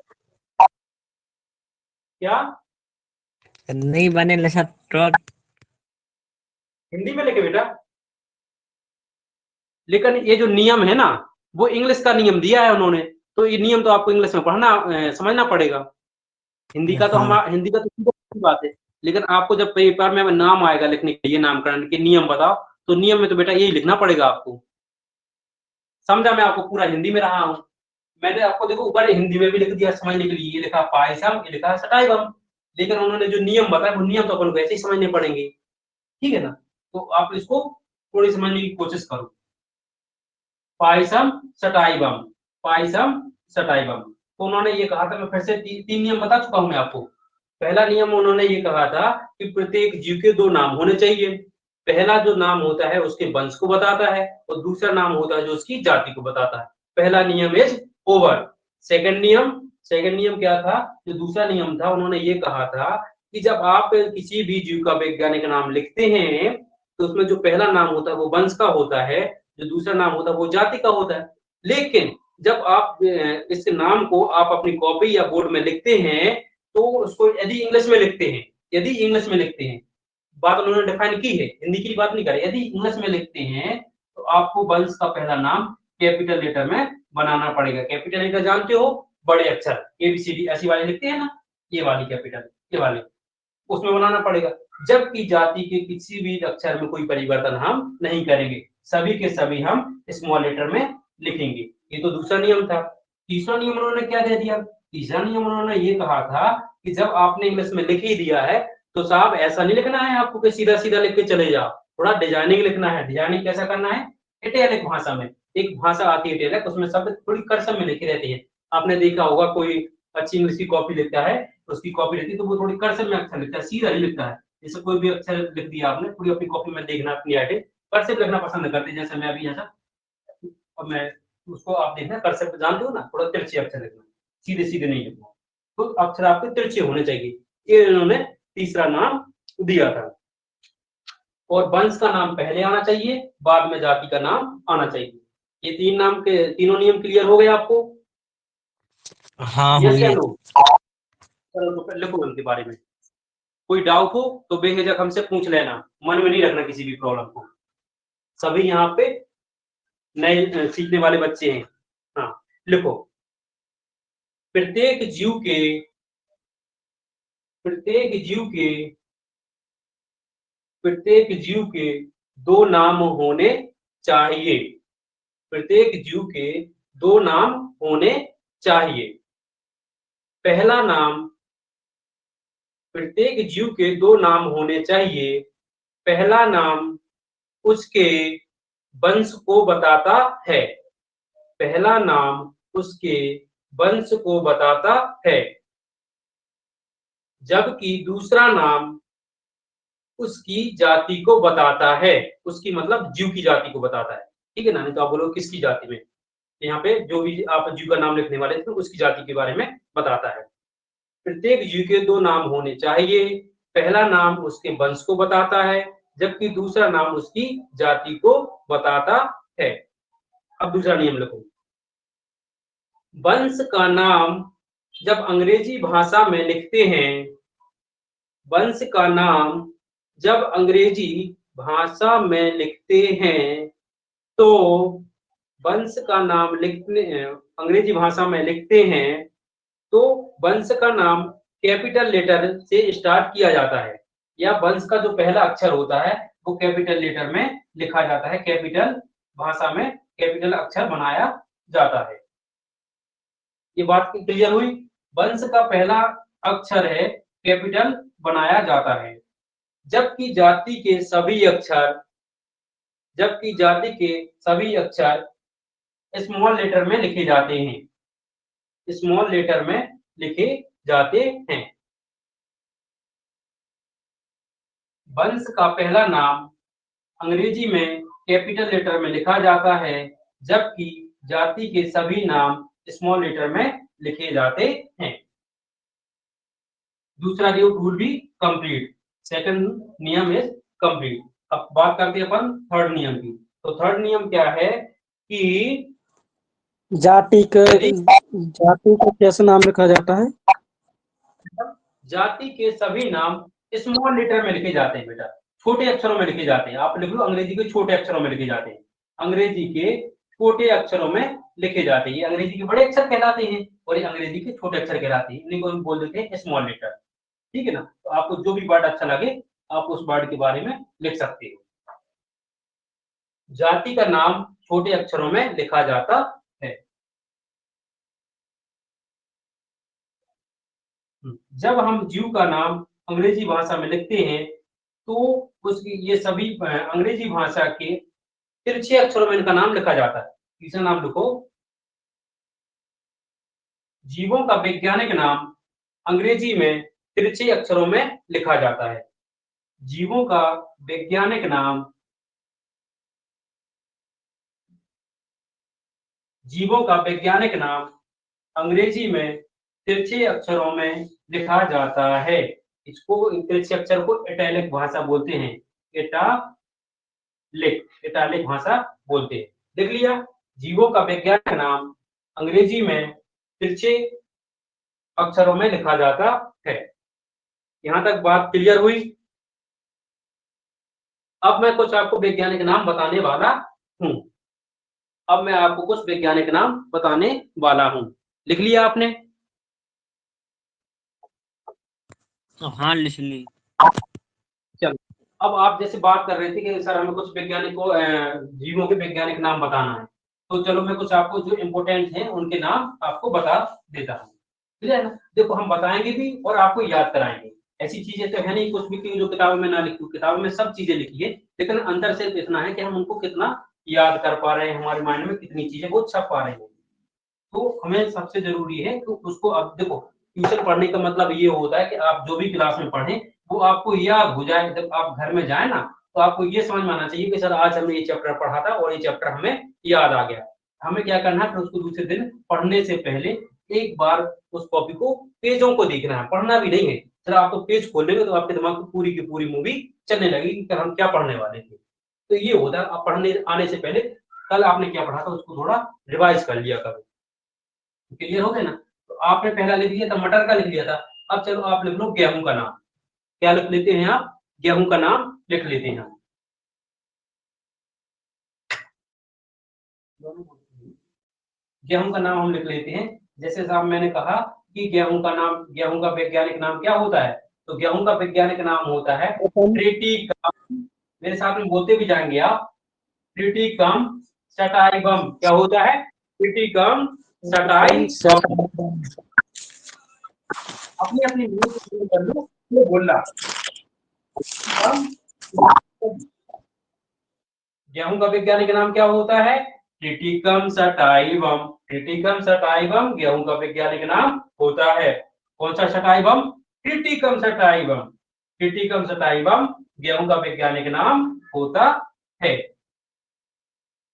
क्या नहीं बने लसा तो हिंदी में लिखे बेटा, लेकिन ये जो नियम है ना वो इंग्लिश का नियम दिया है उन्होंने, तो ये नियम तो आपको इंग्लिश में पढ़ना समझना पड़ेगा। हिंदी का तो हम हाँ। हिंदी का तो सीधी बात है, लेकिन आपको जब पेपर में नाम आएगा लिखने के लिए, नामकरण के नियम बताओ, तो नियम में तो बेटा यही लिखना पड़ेगा आपको। समझा, मैं आपको पूरा हिंदी में रहा हूँ। मैंने आपको देखो ऊपर हिंदी में भी लिख दिया समझने के लिए, ये लिखा पायसम, ये लिखा सटाइवम, लेकिन उन्होंने जो नियम बताया वो नियम तो अपन को ऐसे ही समझने पड़ेंगे, ठीक है ना। तो आप इसको थोड़ी समझने की कोशिश करो। Payasam sativum, payasam sativum. तो उन्होंने ये कहा था, मैं फिर से तीन नियम बता चुका हूं मैं आपको। पहला नियम उन्होंने ये कहा था कि प्रत्येक जीव के दो नाम होने चाहिए। पहला जो नाम होता है उसके वंश को बताता है और दूसरा नाम होता है जो उसकी जाति को बताता है। पहला नियम इज ओवर। सेकंड नियम क्या था, जो दूसरा नियम था, उन्होंने ये कहा था कि जब आप किसी भी जीव का वैज्ञानिक नाम लिखते हैं तो उसमें जो पहला नाम होता है वो वंश का होता है, जो दूसरा नाम होता है वो जाति का होता है। लेकिन जब आप इस नाम को आप अपनी कॉपी या बोर्ड में लिखते हैं तो उसको यदि इंग्लिश में लिखते हैं, यदि इंग्लिश में लिखते हैं, बात उन्होंने डिफाइन की है, हिंदी की बात नहीं कर रहे, यदि इंग्लिश में लिखते हैं तो आपको वंश का पहला नाम कैपिटल लेटर में बनाना पड़ेगा। कैपिटल लेटर जानते हो, बड़े अक्षर ABCD ऐसी वाले लिखते हैं ना, ये वाली कैपिटल, ये वाली, उसमें बनाना पड़ेगा। जबकि जाति के किसी भी अक्षर में कोई परिवर्तन हम नहीं करेंगे, सभी के सभी हम स्मॉल लेटर में लिखेंगे। ये तो दूसरा नियम था। तीसरा नियम उन्होंने क्या दे दिया, तीसरा नियम उन्होंने ये कहा था कि जब आपने इंग्लिश में लिख ही दिया है तो साहब ऐसा नहीं लिखना है आपको कि सीधा सीधा लिख के चले जाओ, थोड़ा डिजाइनिंग लिखना है। डिजाइनिंग कैसा करना है, इटैलिक भाषा में। एक भाषा आती है इटैलिक, उसमें शब्द थोड़ी कर्सर में लिखे रहते हैं। आपने देखा होगा कोई अच्छी इंग्लिश की कॉपी लिखता है, उसकी कॉपी रहती है तो वो थोड़ी कर्सर में अक्षर लिखता है, सीधा नहीं लिखता है। जैसे कोई भी अक्षर लिख दिया आपने, पूरी अपनी कॉपी में देखना, अपनी आइडिया कर्सिव लिखना पसंद करते हैं, जैसे मैं अभी ऐसा, अब मैं उसको आप देखना कर्सिव जानते हो ना, थोड़ा तिरछे अक्षर लिखना, सीधे सीधे नहीं लिखना, तो अक्षर आपके तिरछे होने चाहिए। ये इन्होंने तीसरा नाम दिया था। और वंश का नाम पहले आना चाहिए, बाद में जाति का नाम आना चाहिए। ये तीन नाम के तीनों नियम क्लियर हो गए आपको, हाँ यस या हुई। नो? चलो तो लिखो इनके बारे में, कोई डाउट हो तो बेझिझक हमसे पूछ लेना, मन में नहीं रखना किसी भी प्रॉब्लम को। सभी यहाँ पे नए सीखने वाले बच्चे हैं। हाँ लिखो, प्रत्येक जीव के प्रत्येक जीव के प्रत्येक जीव के दो नाम होने चाहिए। प्रत्येक जीव के दो नाम होने चाहिए। पहला नाम, प्रत्येक जीव के दो नाम होने चाहिए। पहला नाम उसके वंश को बताता है। पहला नाम उसके वंश को बताता है, जबकि दूसरा नाम उसकी जाति को बताता है। उसकी मतलब जीव की जाति को बताता है, ठीक है ना। नहीं तो आप बोलो किसकी जाति में, यहाँ पे जो भी आप जीव का नाम लिखने वाले थे उसकी जाति के बारे में बताता है। प्रत्येक जीव के दो नाम होने चाहिए। पहला नाम उसके वंश को बताता है, जबकि दूसरा नाम उसकी जाति को बताता है। अब दूसरा नियम लिखो। वंश का नाम जब अंग्रेजी भाषा में लिखते हैं, वंश का नाम जब अंग्रेजी भाषा में लिखते हैं, तो वंश का नाम लिखने अंग्रेजी भाषा में लिखते हैं तो वंश का नाम कैपिटल लेटर से स्टार्ट किया जाता है, या वंश का जो पहला अक्षर होता है वो कैपिटल लेटर में लिखा जाता है। कैपिटल भाषा में कैपिटल अक्षर बनाया जाता है। ये बात क्लियर हुई। वंश का पहला अक्षर है कैपिटल बनाया जाता है, जबकि जाति के सभी अक्षर स्मॉल लेटर में लिखे जाते हैं। स्मॉल लेटर में लिखे जाते हैं। वंश का पहला नाम अंग्रेजी में कैपिटल लेटर में लिखा जाता है, जबकि जाति के सभी नाम स्मॉल लेटर में लिखे जाते हैं। दूसरा रूल भी कंप्लीट। सेकंड नियम इज कंप्लीट। अब बात करते हैं अपन थर्ड नियम की। तो थर्ड नियम क्या है कि जाति को कैसे नाम लिखा जाता है? जाति के सभी नाम स्मॉल लेटर में लिखे जाते हैं बेटा, छोटे अक्षरों में लिखे जाते हैं। आप लिख लो अंग्रेजी के छोटे अक्षरों में लिखे जाते हैं। अंग्रेजी के छोटे अक्षरों में लिखे जाते हैं। ये अंग्रेजी के बड़े अक्षर कहलाते हैं और ये अंग्रेजी के छोटे अक्षर कहलाते हैं। इन्हीं को हम बोल देते हैं स्मॉल लेटर, ठीक है ना। तो आपको जो भी वर्ड अच्छा लगे आप उस वर्ड के बारे में लिख सकते हो। जाति का नाम छोटे अक्षरों में लिखा जाता है। जब हम जीव का नाम अंग्रेजी भाषा में लिखते हैं तो उसकी ये सभी अंग्रेजी भाषा के तिरछे अक्षरों में इनका नाम लिखा जाता है। तीसरा नाम लिखो। जीवों का वैज्ञानिक नाम अंग्रेजी में तिरछे अक्षरों में लिखा जाता है। जीवों का वैज्ञानिक नाम अंग्रेजी में तिरछे अक्षरों में लिखा जाता है। इसको तिरछे अक्षर को इटैलिक भाषा बोलते हैं। इटैलिक भाषा बोलते हैं। देख लिया, जीवों का वैज्ञानिक नाम अंग्रेजी में तिरछे अक्षरों में लिखा जाता है। यहां तक बात क्लियर हुई। अब मैं कुछ आपको वैज्ञानिक नाम बताने वाला हूं। लिख लिया आपने? हाँ लिख ली। चलो, अब आप जैसे बात कर रहे थे कि सर हमें कुछ जीवों के वैज्ञानिक नाम बताना है, तो चलो मैं कुछ आपको जो इम्पोर्टेंट हैं उनके नाम आपको बता देता हूँ। ठीक है ना। देखो, हम बताएंगे भी और आपको याद कराएंगे। ऐसी चीजें तो है नहीं कुछ भी कि जो किताबों में ना लिखी। किताबों में सब चीजें लिखी है, लेकिन अंदर से इतना है कि हम उनको कितना याद कर पा रहे हैं, हमारे माइंड में कितनी चीजें वो छप पा रही हैं। तो हमें सबसे जरूरी है कि उसको, अब देखो ट्यूशन पढ़ने का मतलब ये होता है कि आप जो भी क्लास में पढ़ें वो आपको याद हो जाए। जब आप घर में जाए ना तो आपको ये समझ में आना चाहिए कि सर आज हमने ये चैप्टर पढ़ा था और ये चैप्टर हमें याद आ गया। हमें क्या करना है, फिर उसको दूसरे दिन पढ़ने से पहले एक बार उस कॉपी को, पेजों को देखना है, पढ़ना भी नहीं है। सर आप तो पेज खोलेंगे तो आपके दिमाग में पूरी की पूरी मूवी चलने लगेगी कि हम क्या पढ़ने वाले थे। तो ये होता है, आप पढ़ने आने से पहले कल आपने क्या पढ़ा था उसको थोड़ा रिवाइज कर लिया करो। क्लियर हो गया ना। तो आपने पहला लिख लिया था, मटर का लिख लिया था। अब चलो आप लिख लो गेहूं का नाम। क्या लिख लेते हैं आप? गेहूं का नाम लिख लेते हैं। गेहूं का नाम हम लिख लेते हैं। जैसे साहब मैंने कहा कि गेहूं का वैज्ञानिक नाम क्या होता है, तो गेहूं का वैज्ञानिक नाम होता है ट्रिटिकम। मेरे साथ में बोलते भी जाएंगे आप। ट्रिटिकम सटाइवम क्या होता है? Triticum sativum. अपनी अपनी मुंह से शुरू कर लो, ये बोलना। गेहूं का वैज्ञानिक नाम क्या होता है? Triticum sativum. ट्रिटिकम सटाइवम गेहूं का वैज्ञानिक नाम होता है। कौन सा sativum? Triticum sativum. Triticum sativum गेहूं का वैज्ञानिक नाम होता है।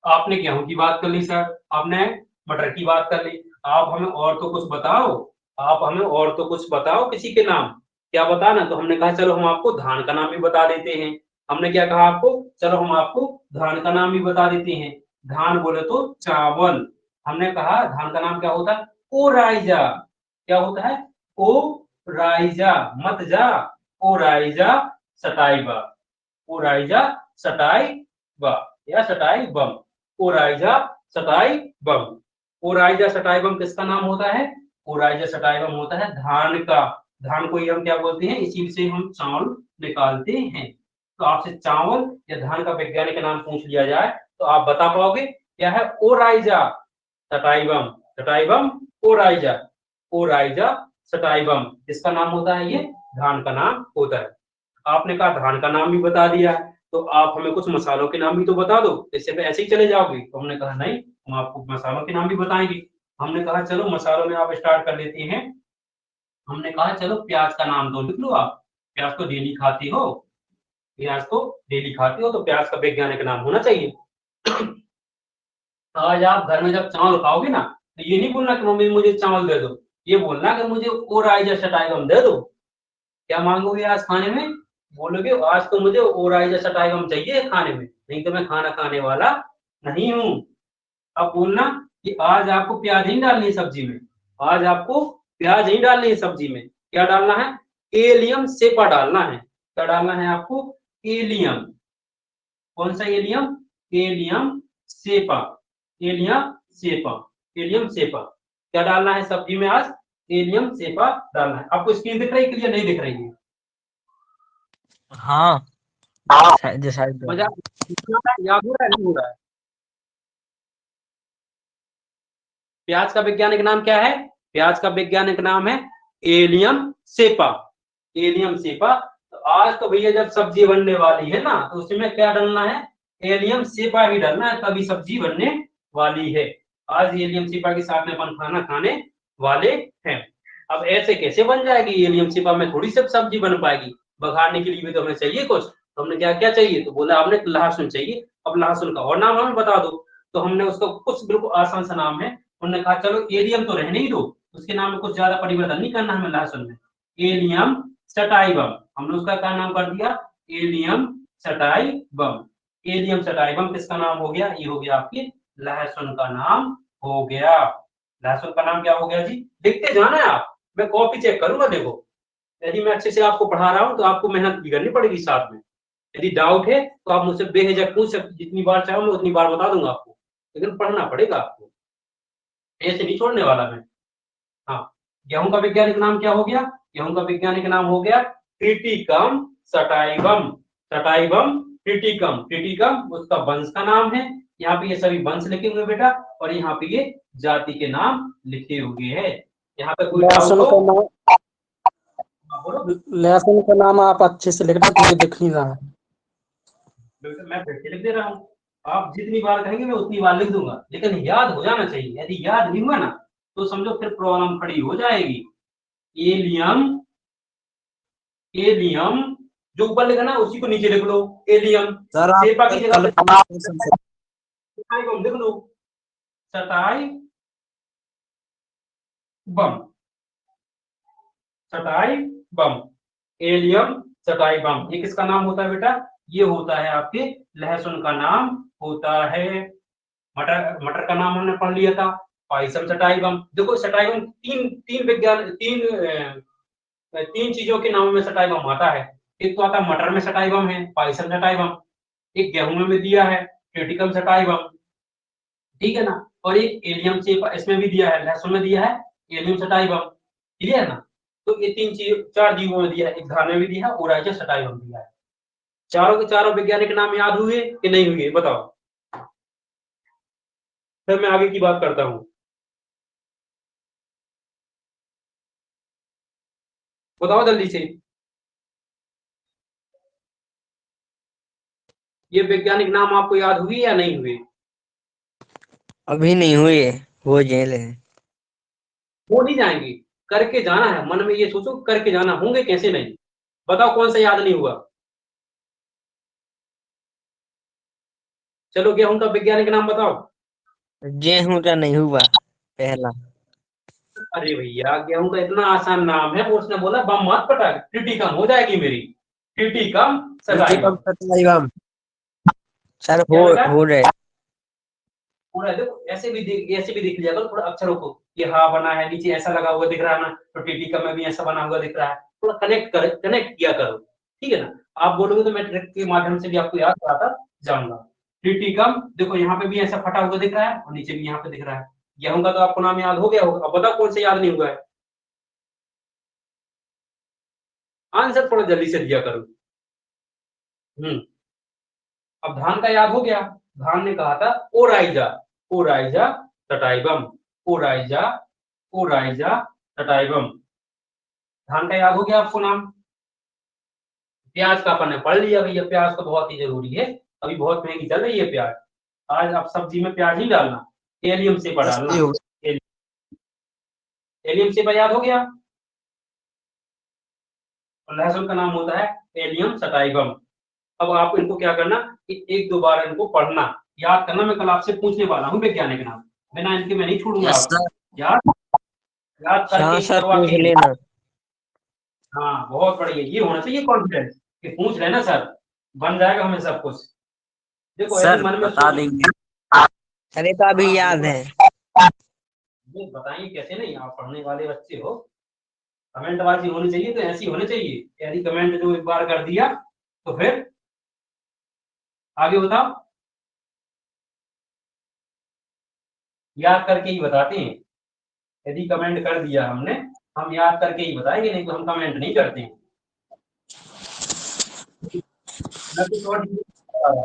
आपने गेहूं की बात कर ली सर, आपने मटर की बात कर ली, आप हमें और तो कुछ बताओ। आप हमें और तो कुछ बताओ किसी के नाम। क्या बताना? तो हमने कहा चलो हम आपको धान का नाम भी बता देते हैं। हमने क्या कहा आपको? चलो हम आपको धान का नाम भी बता देते हैं। धान बोले तो चावल। हमने कहा धान का नाम क्या होता है? ओराइजा। क्या होता है? ओराइजा, मत जा। Oryza sativa. ओराइजा सटाइवा या sativum. Oryza sativum. Oryza sativum किसका नाम होता है? ओराइजा सटाइवम होता है धान का। धान को ही हम क्या बोलते हैं? इसी से हम चावल निकालते हैं। तो आपसे चावल या धान का वैज्ञानिक नाम पूछ लिया जाए तो आप बता पाओगे क्या है? Oryza sativum. Sativum Oryza. Oryza sativum इसका नाम होता है, ये धान का नाम होता है। आपने कहा धान का नाम भी बता दिया, तो आप हमें कुछ मसालों के नाम भी तो बता दो, इससे पे ऐसे ही चले जाओगे? तो हमने कहा नहीं, हम आपको मसालों के नाम भी बताएंगे। हमने कहा चलो मसालों में आप स्टार्ट कर लेते हैं। हमने कहा चलो प्याज का नाम तो लिख लो आप। प्याज तो डेली खाती हो, प्याज तो डेली खाती हो, तो प्याज का वैज्ञानिक नाम होना चाहिए। आज आप घर में जब चावल खाओगे ना, तो ये नहीं बोलना कि मम्मी मुझे चावल दे दो, ये बोलना कि मुझे ओराइजा सटाइवम दे दो। क्या मांगोगे आज खाने में? बोलोगे आज तो मुझे ओराइजा सटाइवम चाहिए खाने में, नहीं तो मैं खाना खाने वाला नहीं हूँ। अब बोलना कि आज आपको प्याज नहीं डालनी है सब्जी में। आज आपको प्याज नहीं डालनी है सब्जी में। क्या डालना है? एलियम सेपा डालना है। क्या डालना है आपको? एलियम। कौन सा allium? Allium cepa. Allium cepa. Allium cepa क्या डालना है सब्जी में आज? एलियम सेपा डालना है। आपको स्क्रीन दिख रही है? क्लियर नहीं दिख रही है? हाँ जैसा मजाक याद हो रहा है नहीं हो रहा है? प्याज का वैज्ञानिक नाम क्या है? प्याज का वैज्ञानिक नाम है एलियम सेपा। एलियम सेपा। तो आज तो भैया जब सब्जी बनने वाली है ना, तो उसमें क्या डालना है? एलियम सेपा ही डालना है, तभी सब्जी बनने वाली है। आज एलियम सेपा के साथ में अपन खाना खाने वाले हैं। अब ऐसे कैसे बन जाएगी एलियम सेपा में? थोड़ी सी सब्जी बन पाएगी। बघाड़ने के लिए भी तो हमें चाहिए कुछ। तो हमने क्या क्या चाहिए? तो बोला आपने लहसुन चाहिए। अब लहसुन का और नाम हमें बता दो। तो हमने उसका कुछ बिल्कुल आसान सा नाम है। उन्होंने कहा चलो एलियम तो रहने ही दो, उसके नाम में कुछ ज्यादा परिवर्तन नहीं करना हमें लहसुन में। एलियम सटाइवम हमने उसका क्या नाम कर दिया? Allium sativum. एलियम सटाइवम किसका नाम हो गया? ये हो गया आपके लहसुन का नाम हो गया। लहसुन का नाम क्या हो गया जी? लिखते जाना है आप, मैं कॉपी चेक करूंगा। देखो यदि मैं अच्छे से आपको पढ़ा रहा हूँ तो आपको मेहनत भी करनी पड़ेगी साथ में। यदि डाउट है तो आप मुझसे बेहिचक पूछ सकते, जितनी बार चाहो मैं उतनी बार बता दूंगा आपको, लेकिन पढ़ना पड़ेगा आपको, ऐसे नहीं छोड़ने वाला मैं। हाँ, गेहूं का वैज्ञानिक नाम क्या हो गया? गेहूं का वैज्ञानिक नाम हो गया Triticum sativum. Sativum Triticum. Triticum उसका वंश का नाम है। यहाँ पे ये सभी वंश लिखे हुए बेटा, और यहाँ पे ये जाति के नाम लिखे हुए हैं। यहाँ पे कोई डाउट लहसुन हो? का नाम, हाँ, बोलो। लहसुन का नाम आप अच्छे से लिख दो, मुझे दिख नहीं रहा है। बिल्कुल, मैं फिर से लिख दे रहा हूँ। आप जितनी बार कहेंगे मैं उतनी बार लिख दूंगा, लेकिन याद हो जाना चाहिए। यदि याद नहीं हुआ ना, तो समझो फिर प्रॉब्लम खड़ी हो जाएगी। एलियम। एलियम जो ऊपर लिखा ना उसी को नीचे लिख लो। एलियम सर आप सेपा की जगह पे कल्पना सटाई लिख लो। सटाई बम। सटाई बम। एलियम सटाई बम ये किसका नाम होता है बेटा? ये होता है आपके लहसुन का नाम होता है। मटर, मटर का नाम हमने पढ़ लिया था, पाइसम सटाई बम। देखो सटाई बम तीन तीन विज्ञान तीन चीजों के नामों में सटाई बम आता है। एक तो आता है मटर में सटाई बम है, पाइसम सटाई बम। एक गेहूं में भी दिया है, क्रिटिकम सटाई बम, ठीक है ना। और एक एलियम से इसमें भी दिया है, लहसुन में दिया है एलियम सटाई बम, क्लियर है ना। तो ये तीन चीज चार जीवों में दिया है, एक धान में भी दिया है, ओराइजा सटाई बम दिया है। चारों के चारों वैज्ञानिक नाम याद हुए कि नहीं हुए, बताओ। फिर मैं आगे की बात करता हूँ। बताओ जल्दी से, ये वैज्ञानिक नाम आपको याद हुए या नहीं हुए? अभी नहीं हुई है, हो जेल है। वो नहीं जाएंगे, करके जाना है, मन में ये सोचो करके जाना, होंगे कैसे नहीं। बताओ कौन सा याद नहीं हुआ? चलो गेहूं का वैज्ञानिक नाम बताओ। गेहूं का नहीं हुआ पहला। अरे भैया गेहूं का इतना आसान नाम है, वो उसने बोला बम मत पटक, टीटी कम हो जाएगी मेरी, टीटी कम सगाई टीटी कम बम। सगाई बम। सर क्या बेटा? हो रहे। पूरा देखो, ऐसे भी देख लिया करो थोड़ा अक्षरों को, ये हा बना है, नीचे ऐसा लगा हुआ दिख रहा है ना, तो टीटी कम में भी ऐसा बना हुआ दिख रहा है, थोड़ा कनेक्ट किया करो, ठीक है ना। आप बोलोगे तो मैं ट्रिक के माध्यम से भी आपको याद कराता जाऊंगा। टीटी कम देखो, यहाँ पे भी ऐसा फटा हुआ दिख रहा है और नीचे भी यहाँ पे दिख रहा है। गेहूं का तो आपको नाम याद हो गया होगा, अब बताओ कौन से याद नहीं हुआ है? आंसर थोड़ा जल्दी से दिया करो। अब धान का याद हो गया। धान ने कहा था ओराइजा, ओराइजा टटाइबम, ओराइजा, ओराइजा टटाइबम। धान का याद हो गया आपको नाम। प्याज का अपन ने पढ़ लिया भैया, प्याज तो बहुत ही जरूरी है, अभी बहुत महंगी चल रही है प्याज। आज आप सब्जी में प्याज नहीं डालना, एलियम से डालना। सस्ती हो गई। एलियम से याद हो गया। और लहसुन का नाम होता है एलियम सटाइवम। अब आपको इनको क्या करना कि एक दो बार इनको पढ़ना, याद करना। मैं कल आपसे पूछने वाला हूँ वैज्ञानिक नाम, बिना इनके मैं नहीं छोड़ूंगा यस आपको। सर। याद याद करके हाँ ही सर करवा पूछ के ही लेना। हाँ बहुत बढ़िया, ये होना चाहिए कॉन्फिडेंस कि पूछ लेना सर, बन जाएगा हमें सब कुछ। देखो ऐसे सर मन में बता सोच, देंगे। अरे तो अभी हाँ याद बिल्कुल, है। ये बताएंगे कैसे नहीं, आप पढ़ने वाले बच्चे हो। कमेंट बाजी होनी चाहिए तो ऐसी होनी चाहिए, यदि कमेंट जो एक बार कर दिया तो फिर आगे बताओ, याद करके ही बताते हैं। यदि कमेंट कर दिया हमने, हम याद करके ही बताएंगे, नहीं तो हम कमेंट नहीं करते हैं। मैं कुछ और detail बता रहा हूं।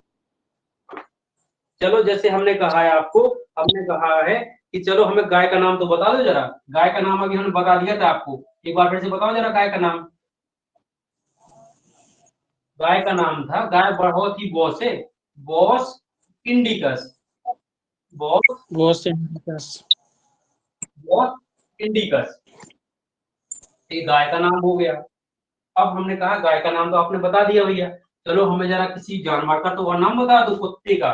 चलो जैसे हमने कहा है आपको, हमने कहा है कि चलो हमें गाय का नाम तो बता दो जरा। गाय का नाम अभी हमने बता दिया था आपको, एक बार फिर से बताओ जरा गाय का नाम। गाय का नाम था, गाय बहुत ही बॉस है, बॉस इंडिकस, बॉस, वो से बॉस इंडिकस, ये गाय का नाम हो गया। अब हमने कहा गाय का नाम तो आपने बता दिया भैया, चलो हमें जरा किसी जानवर का तो और नाम बता दो, कुत्ते का।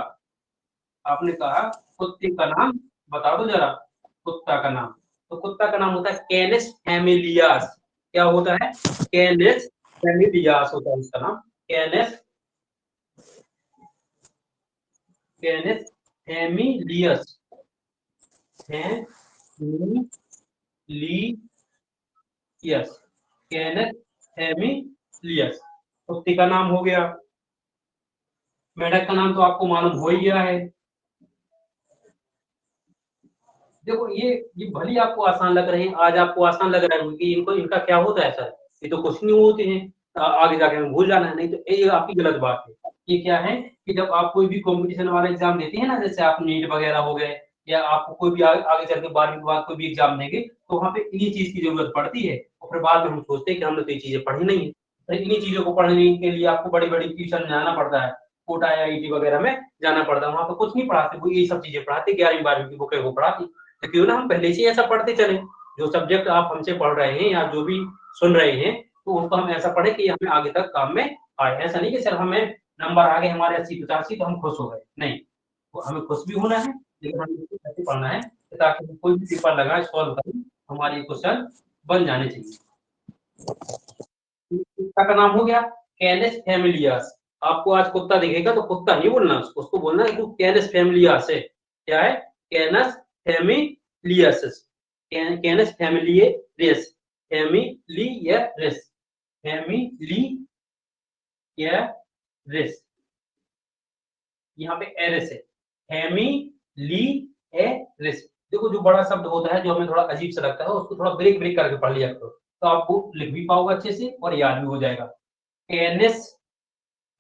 आपने कहा कुत्ते का नाम बता दो जरा, कुत्ता का नाम। तो कुत्ता का नाम होता है कैनिस फैमिलियास। क्या होता है? कैनिस फैमिलियास होता है उसका नाम, कैनिस, कैनिस फैमिलियस, फैमिलियस, कैनिस फैमिलियस। कुत्ते का नाम हो गया। मेढक का नाम तो आपको मालूम हो ही गया है। देखो ये भली आपको आसान लग रहे हैं, आज आपको आसान लग रहा है क्योंकि इनको इनका क्या होता है सर, ये तो कुछ नहीं होते हैं, आगे जाके हमें भूल जाना है, नहीं तो ये आपकी गलत बात है। ये क्या है कि जब आप कोई भी कंपटीशन वाला एग्जाम देते हैं ना, जैसे आप नीट वगैरह हो गए, या आपको कोई भी आगे चल के 12वीं के बाद कोई भी एग्जाम देंगे, तो वहाँ पे इन्हीं चीज की जरूरत पड़ती है, और फिर बाद में हम सोचते हैं कि हमने तो ये चीजें पढ़ी नहीं है। तो इन्हीं चीजों को पढ़ने के लिए आपको बड़ी बड़ी ट्यूशन जाना पड़ता है, कोटा या आईआईटी वगैरह में जाना पड़ता है, वहाँ पे कुछ नहीं पढ़ाते, वो ये सब चीजें पढ़ाते, 11वीं 12वीं की बुकें वो पढ़ाती। तो क्यों ना हम पहले से ऐसा पढ़ते चले, जो सब्जेक्ट आप हमसे पढ़ रहे हैं या जो भी सुन रहे हैं, तो उनको हम ऐसा पढ़े कि हमें आगे तक काम में आए। ऐसा नहीं कि सर हमें नंबर आ गए हमारे 80 85 तो हम खुश हो गए, नहीं, तो हमें खुश भी होना है, लेकिन हमें ऐसे पढ़ना है ताकि हम कोई भी पेपर लगाए सॉल्व करें, हमारे क्वेश्चन बन जाने चाहिए। कुत्ता का नाम हो गया कैनिस फैमिलियास। आपको आज कुत्ता दिखेगा तो कुत्ता नहीं बोलना, उसको बोलना है तू कैनिस फैमिलियास है। क्या है? कैनस फैमिलियस, कैनस फैमिलियस, फैमिलियस, फैमिलियस, यहाँ पे एरिस है, फैमिलियस। देखो जो बड़ा शब्द होता है जो हमें थोड़ा अजीब सा लगता है, उसको थोड़ा ब्रेक ब्रेक करके पढ़ लिया करो, तो आपको लिख भी पाओगे अच्छे से और याद भी हो जाएगा। कैनिस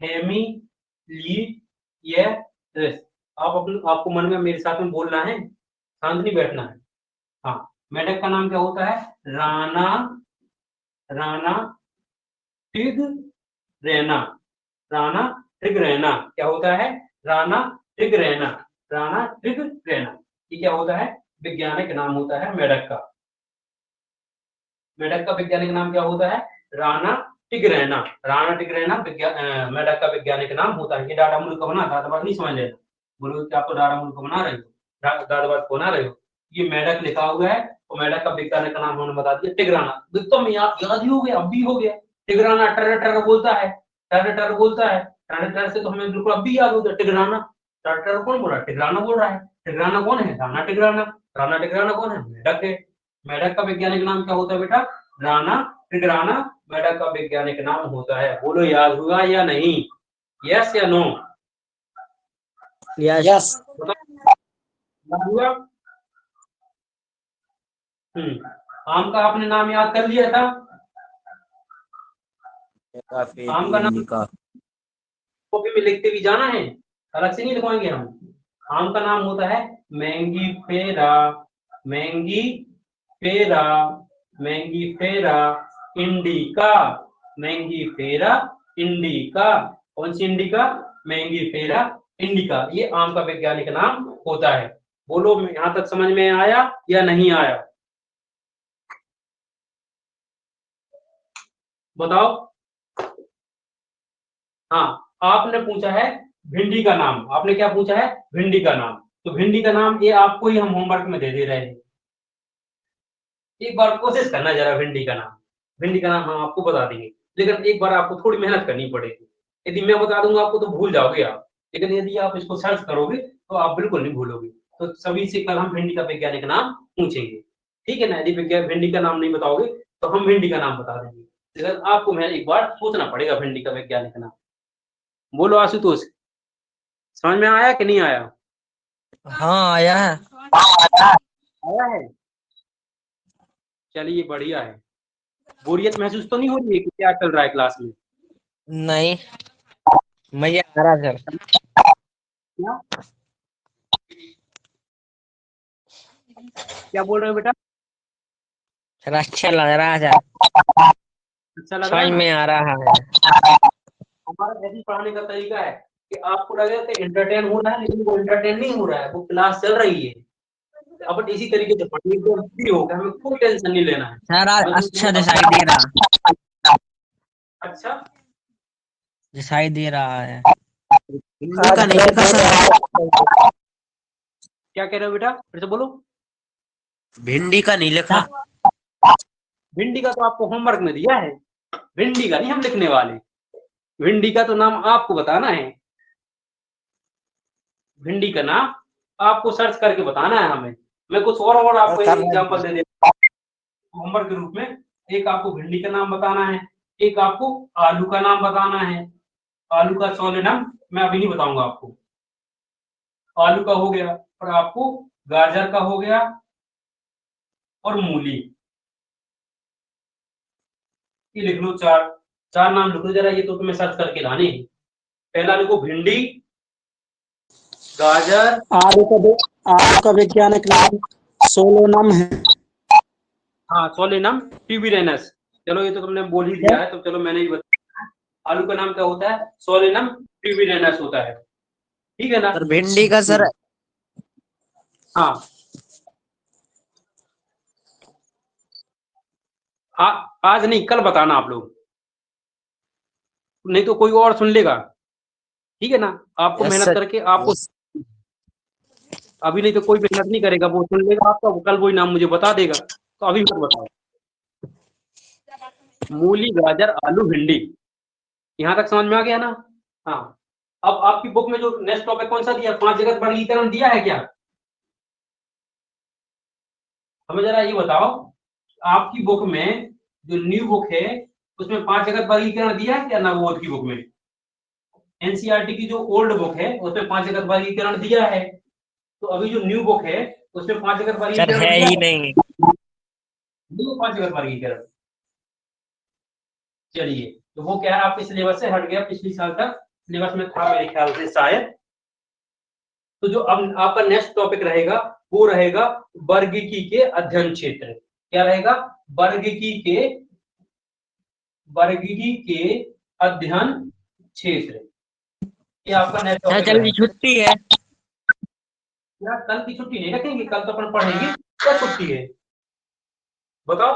हेमी, ली, ये, रेस। आपको मन में मेरे साथ में बोलना है, शांत नहीं बैठना है। हाँ, मेढक का नाम क्या होता है? Rana, Rana TIG Raina, Rana TIG Raina. क्या होता है? Rana TIG Raina, Rana TIG Raina. ये क्या होता है? वैज्ञानिक नाम होता है मेढक का। मेढक का वैज्ञानिक नाम क्या होता है? राणा टिग रैना, राणा टिग रैना मेढक का वैज्ञानिक नाम होता है। ये डाटा मूल का बना, दादाबाद नहीं समझ लेना, बोलो कि आप तो डाटा मूल का बना रहे हो, दादाबाद को बना रहे हो। ये मेढक लिखा हुआ है और मेढक का वैज्ञानिक का नाम हमने बता दिया, टिगराना। एकदम याद ही हो गया, अब भी हो गया। टिगराना टर टर बोलता है, टर टर बोलता है, टर टर से तो हमें बिल्कुल अब भी याद हो गया। टिगराना, टर टर कौन बोल रहा है? टिगराना बोल रहा है। टिगराना कौन है? राणा टिगराना। राणा टिगराना कौन है? मेढक है। मेढक का वैज्ञानिक नाम क्या होता है बेटा? राणा टिगराना मेढक का वैज्ञानिक नाम होता है। बोलो याद हुआ या नहीं? यस या नो? यस। याद हुआ? आम का आपने नाम याद कर लिया था? आम का नाम कॉपी में लिखते भी जाना है, अलग से नहीं लिखवाएंगे हम। आम का नाम होता है मैंगी फेरा, मैंगी फेरा, मैंगी फेरा इंडिका, मैंगी फेरा इंडिका। कौन सी इंडिका? मैंगी फेरा इंडिका। ये आम का वैज्ञानिक नाम होता है। बोलो, यहां तक समझ में आया या नहीं आया? बताओ। हाँ, आपने पूछा है भिंडी का नाम। आपने क्या पूछा है? भिंडी का नाम। तो भिंडी का नाम ये आपको ही हम होमवर्क में दे दे रहे हैं। एक बार कोशिश करना जरा भिंडी का नाम। भिंडी का नाम हम आपको बता देंगे, लेकिन एक बार आपको थोड़ी मेहनत करनी पड़ेगी। यदि मैं बता दूंगा आपको तो भूल जाओगे आप, लेकिन यदि आप इसको सर्च करोगे तो आप बिल्कुल नहीं भूलोगे। तो सभी से कल हम भिंडी का वैज्ञानिक नाम पूछेंगे, ठीक है ना? यदि भिंडी का नाम नहीं बताओगे तो हम भिंडी का नाम बता देंगे, लेकिन आपको मैं एक बार सोचना पड़ेगा भिंडी का वैज्ञानिक नाम। बोलो आशुतोष, समझ में आया कि नहीं आया? हाँ आया है। आया है। चलिए बढ़िया है। बोरियत महसूस तो नहीं हो रही है कि क्या चल रहा है क्लास में? नहीं, मजा आ रहा सर। क्या क्या बोल रहे हो बेटा? सर अच्छा लग रहा है सर, अच्छा लग रहा है समझ ना? में आ रहा है। हमारा ऐसी पढ़ाने का तरीका है कि आपको लगेगा कि एंटरटेन हो रहा है, लेकिन वो एंटरटेन नहीं हो रहा है, वो क्लास चल रही है। अब इसी तरीके से पढ़ने को फ्री होगा, हमें कोई टेंशन नहीं लेना है। सर आज बस अच्छा उसको दिखाई दे रहा, अच्छा दिखाई दे रहा है। का नहीं लिखा सर, क्या कह रहे हो बेटा? फिर से बोलो। भिंडी का नहीं लिखा। भिंडी का तो आपको होमवर्क में दिया है, भिंडी का नहीं हम लिखने वाले। भिंडी का तो नाम आपको बताना है, भिंडी का नाम आपको सर्च करके बताना है हमें। मैं कुछ और आपको एक एग्जांपल दे देता हूं होमवर्क के रूप में। एक आपको भिंडी का नाम बताना है, एक आपको आलू का नाम बताना है। आलू का सोलेनम मैं अभी नहीं बताऊंगा आपको। आलू का हो गया, और आपको गाजर का हो गया, और मूली। ये लिख लो, चार चार नाम लिख लो जरा, ये तो तुम्हें सर्च करके लाने हैं। पहला लिखो भिंडी, गाजर। आलू का वैज्ञानिक नाम सोलोनम है। हाँ, सोलेनम ट्यूबिरेनस। चलो ये तो तुमने बोल ही दिया है, तो चलो मैंने ही बताया। आलू का नाम क्या होता है? सोलेनम ट्यूबिरेनस होता है, ठीक है ना? सर भिंडी का सर हाँ, आज नहीं, कल बताना आप लोग, नहीं तो कोई और सुन लेगा, ठीक है ना? आपको यस मेहनत सर। करके आपको, अभी नहीं तो कोई मेहनत नहीं करेगा, वो सुन लेगा आपका, वो कल वही नाम मुझे बता देगा। तो अभी मत बताओ। मूली, गाजर, आलू, भिंडी, यहाँ तक समझ में आ गया ना? हाँ, अब आपकी बुक में जो नेक्स्ट टॉपिक कौन सा दिया? 5 जगत वर्गीकरण दिया है क्या? हमें जरा ये बताओ, आपकी बुक में जो न्यू बुक है उसमें 5 जगत वर्गीकरण दिया है क्या? नवोद की बुक में, एनसीईआरटी की जो ओल्ड बुक है उसमें 5 जगत वर्गीकरण दिया है। तो अभी जो न्यू बुक है उसमें 5 जगत सर वर्गीकरण है दिया ही है? नहीं। न्यू 5 जगत वर्गीकरण। चलिए, तो वो क्या है, आपके सिलेबस से हट गया पिछली साल तक। सिलेबस में था मेरे ख्याल से शायद। तो जो अब आपका नेक्स्ट टॉपिक रहेगा वो रहेगा वर्गिकी के अध्ययन क्षेत्र। क्या रहेगा? वर्गिकी के अध्ययन क्षेत्र, ये आपका नेक्स्ट सर टॉपिक कल की रहेगा। छुट्टी है। यार कल की छुट्टी नहीं रखेंगे, कल तो अपन पढ़ेंगे। क्या छुट्टी है बताओ?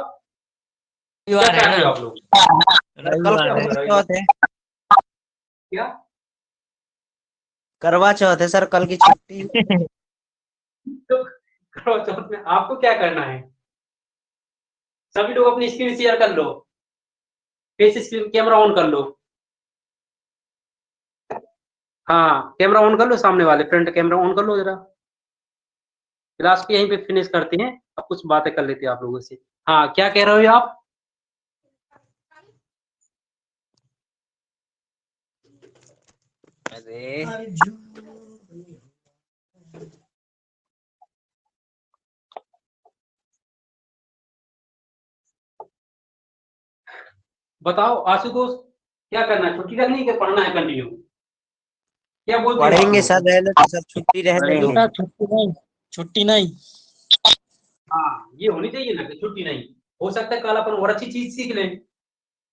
क्या रविवार है चाहते हो ना। आप लोग? कल रविवार है। करवा चौथ है। क्या करवा चौथ है सर, कल की छुट्टी। तो करवा चौथ में आपको क्या करना है? सभी लोग अपनी स्क्रीन शेयर कर लो, फेस स्क्रीन कैमरा ऑन कर लो। हाँ कैमरा ऑन कर लो, सामने वाले फ्रंट कैमरा ऑन कर लो जरा। क्लास को यहीं पे फिनिश करते हैं, अब कुछ बातें कर लेते हैं आप लोगों से। हाँ क्या कह रहे हो आप? अरे बताओ आशुतोष, क्या करना है? छुट्टी रखनी है कि पढ़ना है कंटिन्यू? क्या बोलते हो आप पढ़ेंगे लोग? सर, रहने दो सर, छुट्टी रहने दो। बेटा छुट्टी नहीं, छुट्टी नहीं। हाँ ये होनी चाहिए ना कि छुट्टी नहीं। हो सकता है कल अपन और अच्छी चीज सीख लें।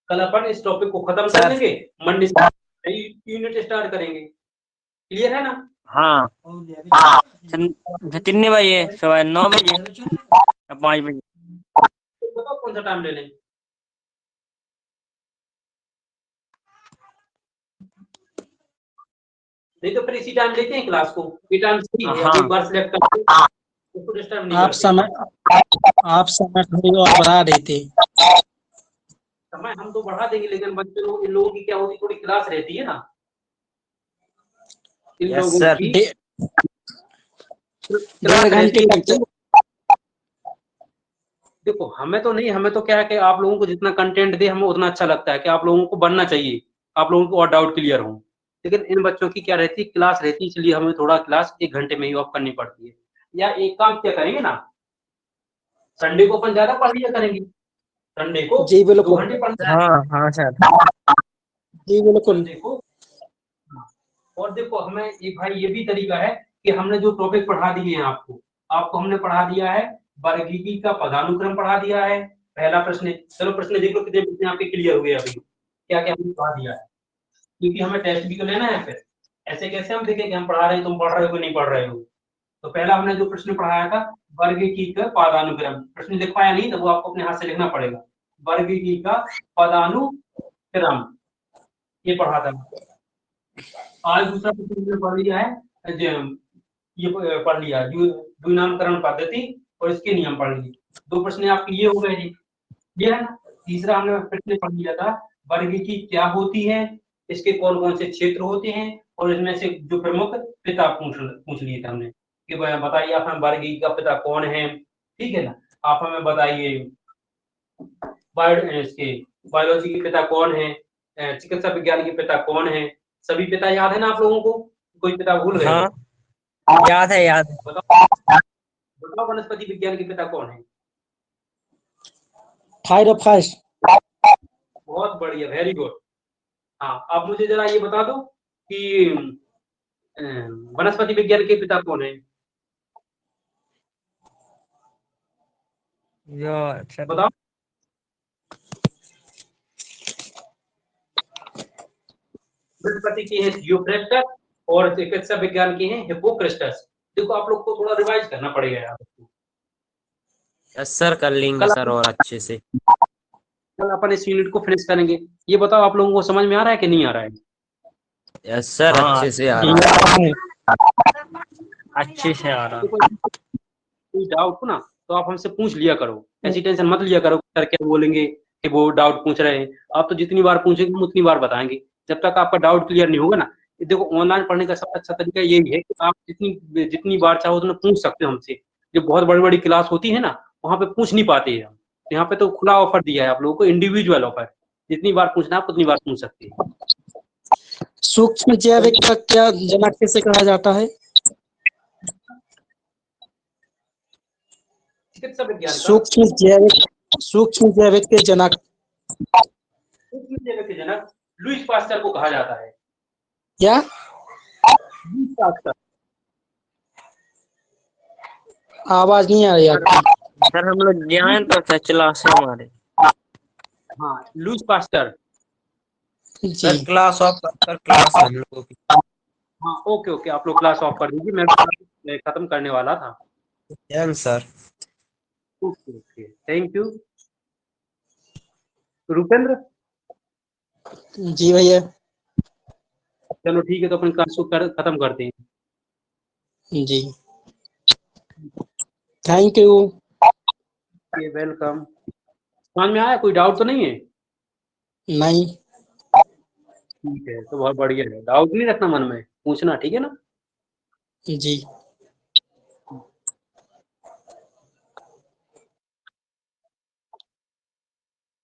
कल अपन इस टॉपिक को खत्म कर सर लेंगे, मंडे से नई यूनिट स्टार्ट करेंगे। क्लियर है ना? हाँ कितने बजे? सुबह 9 बजे या 5 बजे? तो बताओ कौन सा टाइम ले लें? नहीं तो फिर इसी टाइम लेते हैं क्लास को। ये टाइम सही है, हाँ। एक बार सिलेक्ट करते हैं, उसको डिस्टर्ब नहीं आप करते। आप समय थोड़ी और बढ़ा देते। समय हम तो बढ़ा देंगे, लेकिन बच्चे लोग, इन लोगों की क्या होती, थोड़ी क्लास रहती है ना इन यस लोगों सर। की। डे- क्लास 1.5 रहती घंटे है। तक देखो हमें तो नहीं, हमें तो क्या है कि आप लोगों को जितना कंटेंट दे हमें उतना अच्छा लगता है, कि आप लोगों को बनना चाहिए, आप लोगों को और डाउट क्लियर हो। लेकिन इन बच्चों की क्या रहती है, क्लास रहती है, इसलिए हमें थोड़ा क्लास 1 घंटे में ही ऑफ करनी पड़ती है। या एक काम क्या करेंगे ना, संडे को अपन ज्यादा पढ़ लिया करेंगे, संडे को जी 2 बिल्कुल, घंटे पढ़ना है हाँ हाँ सर। जी बिल्कुल। संडे को। हाँ। और देखो हमें एक भाई ये भी तरीका है कि हमने जो टॉपिक पढ़ा दिए हैं आपको, आपको हमने पढ़ा दिया है वर्गीकी का पदानुक्रम पढ़ा दिया है। पहला प्रश्न, चलो प्रश्न देख लो कितने प्रश्न आपके क्लियर हुए अभी, क्या क्या हमने पढ़ा दिया है, क्योंकि हमें टेस्ट भी तो लेना है। फिर ऐसे कैसे हम देखें कि हम पढ़ा रहे हैं, तुम पढ़ रहे हो कि नहीं पढ़ रहे हो। तो पहला हमने जो प्रश्न पढ़ाया था, वर्गीकी का पदानुक्रम, प्रश्न लिख पाया नहीं तो वो आपको अपने हाथ से लिखना पड़ेगा। वर्गीकी का पदानुक्रम ये पढ़ा था। आज दूसरा प्रश्न हमने पढ़ लिया है, ये पढ़ लिया द्विनामकरण पद्धति और इसके नियम पढ़ लिए। 2 प्रश्न आपके ये हो गए जी, ये है ना। तीसरा हमने प्रश्न पढ़ लिया था वर्गीकी क्या होती है, इसके कौन कौन से क्षेत्र होते हैं, और इसमें से जो प्रमुख पिता पूछ लिए थे हमने कि बताइए आप हमें वर्गीकी का पिता कौन है। ठीक है ना, आप हमें बताइए इसके बायोलॉजी के पिता कौन है, चिकित्सा विज्ञान के पिता कौन है। सभी पिता याद है ना आप लोगों को? कोई पिता भूल गए हाँ हो? याद है याद है। बताओ बताओ वनस्पति विज्ञान के पिता कौन है? थायरोफाइट। बहुत बढ़िया, वेरी गुड। हाँ आप मुझे जरा ये बता दो कि वनस्पति विज्ञान के पिता कौन है? जो सर बताओ। वनस्पति की है जियोफ्रेस्टस और चिकित्सा विज्ञान की है हिप्पोक्रेस्टस। देखो आप लोग को थोड़ा रिवाइज करना पड़ेगा यार। यस सर, कर लेंगे कल सर और अच्छे से। कल अपन इस यूनिट को फिनिश करेंगे। ये बताओ आप लोगों को समझ में आ रहा है कि नहीं आ रहा है? यस सर, हाँ अच्छे से आ रहा है। अच्छे से आ रहा। देखो कोई डाउट हो ना तो आप हमसे पूछ लिया करो, ऐसी टेंशन मत लिया करो सर क्या बोलेंगे कि वो डाउट पूछ रहे हैं। आप तो जितनी बार पूछेंगे हम उतनी बार बताएंगे, जब तक आपका डाउट क्लियर नहीं होगा ना। ये देखो ऑनलाइन पढ़ने का सबसे अच्छा तरीका यही है कि आप जितनी जितनी बार चाहो उतना पूछ सकते हो हमसे। जो बहुत बड़ी बड़ी क्लास होती है ना वहाँ पे पूछ नहीं पाते हैं हम, यहाँ पे तो खुला ऑफर दिया है आप लोगों को, इंडिविजुअल ऑफर। जितनी बार पूछना आप उतनी बार पूछ सकते हैं। सूक्ष्म जैविक का क्या जनक किसे कहा जाता है? चिकित्सा विज्ञान का सूक्ष्म जैविक के जनक सूक्ष्म जैविक के जनक लुईस पास्चर को कहा जाता है। क्या? लूज पास्टर। आवाज नहीं आ रही आपकी। सर हम लोग जाए तो चचला से हमारे। हाँ, लूज पास्टर। जी सर क्लास ऑफ कर, क्लास है हम लोगों की। हाँ, ओके ओके, आप लोग क्लास ऑफ कर दीजिए, मैं खत्म करने वाला था। Thanks sir. Okay okay, thank you. Rupendra, ji भैया। चलो ठीक है, तो अपन क्लास को खत्म करते हैं। जी थैंक यू। वेलकम। समझ में आया? कोई डाउट तो नहीं है? नहीं। ठीक है, तो बहुत बढ़िया है, डाउट नहीं रखना मन में, पूछना, ठीक है ना? जी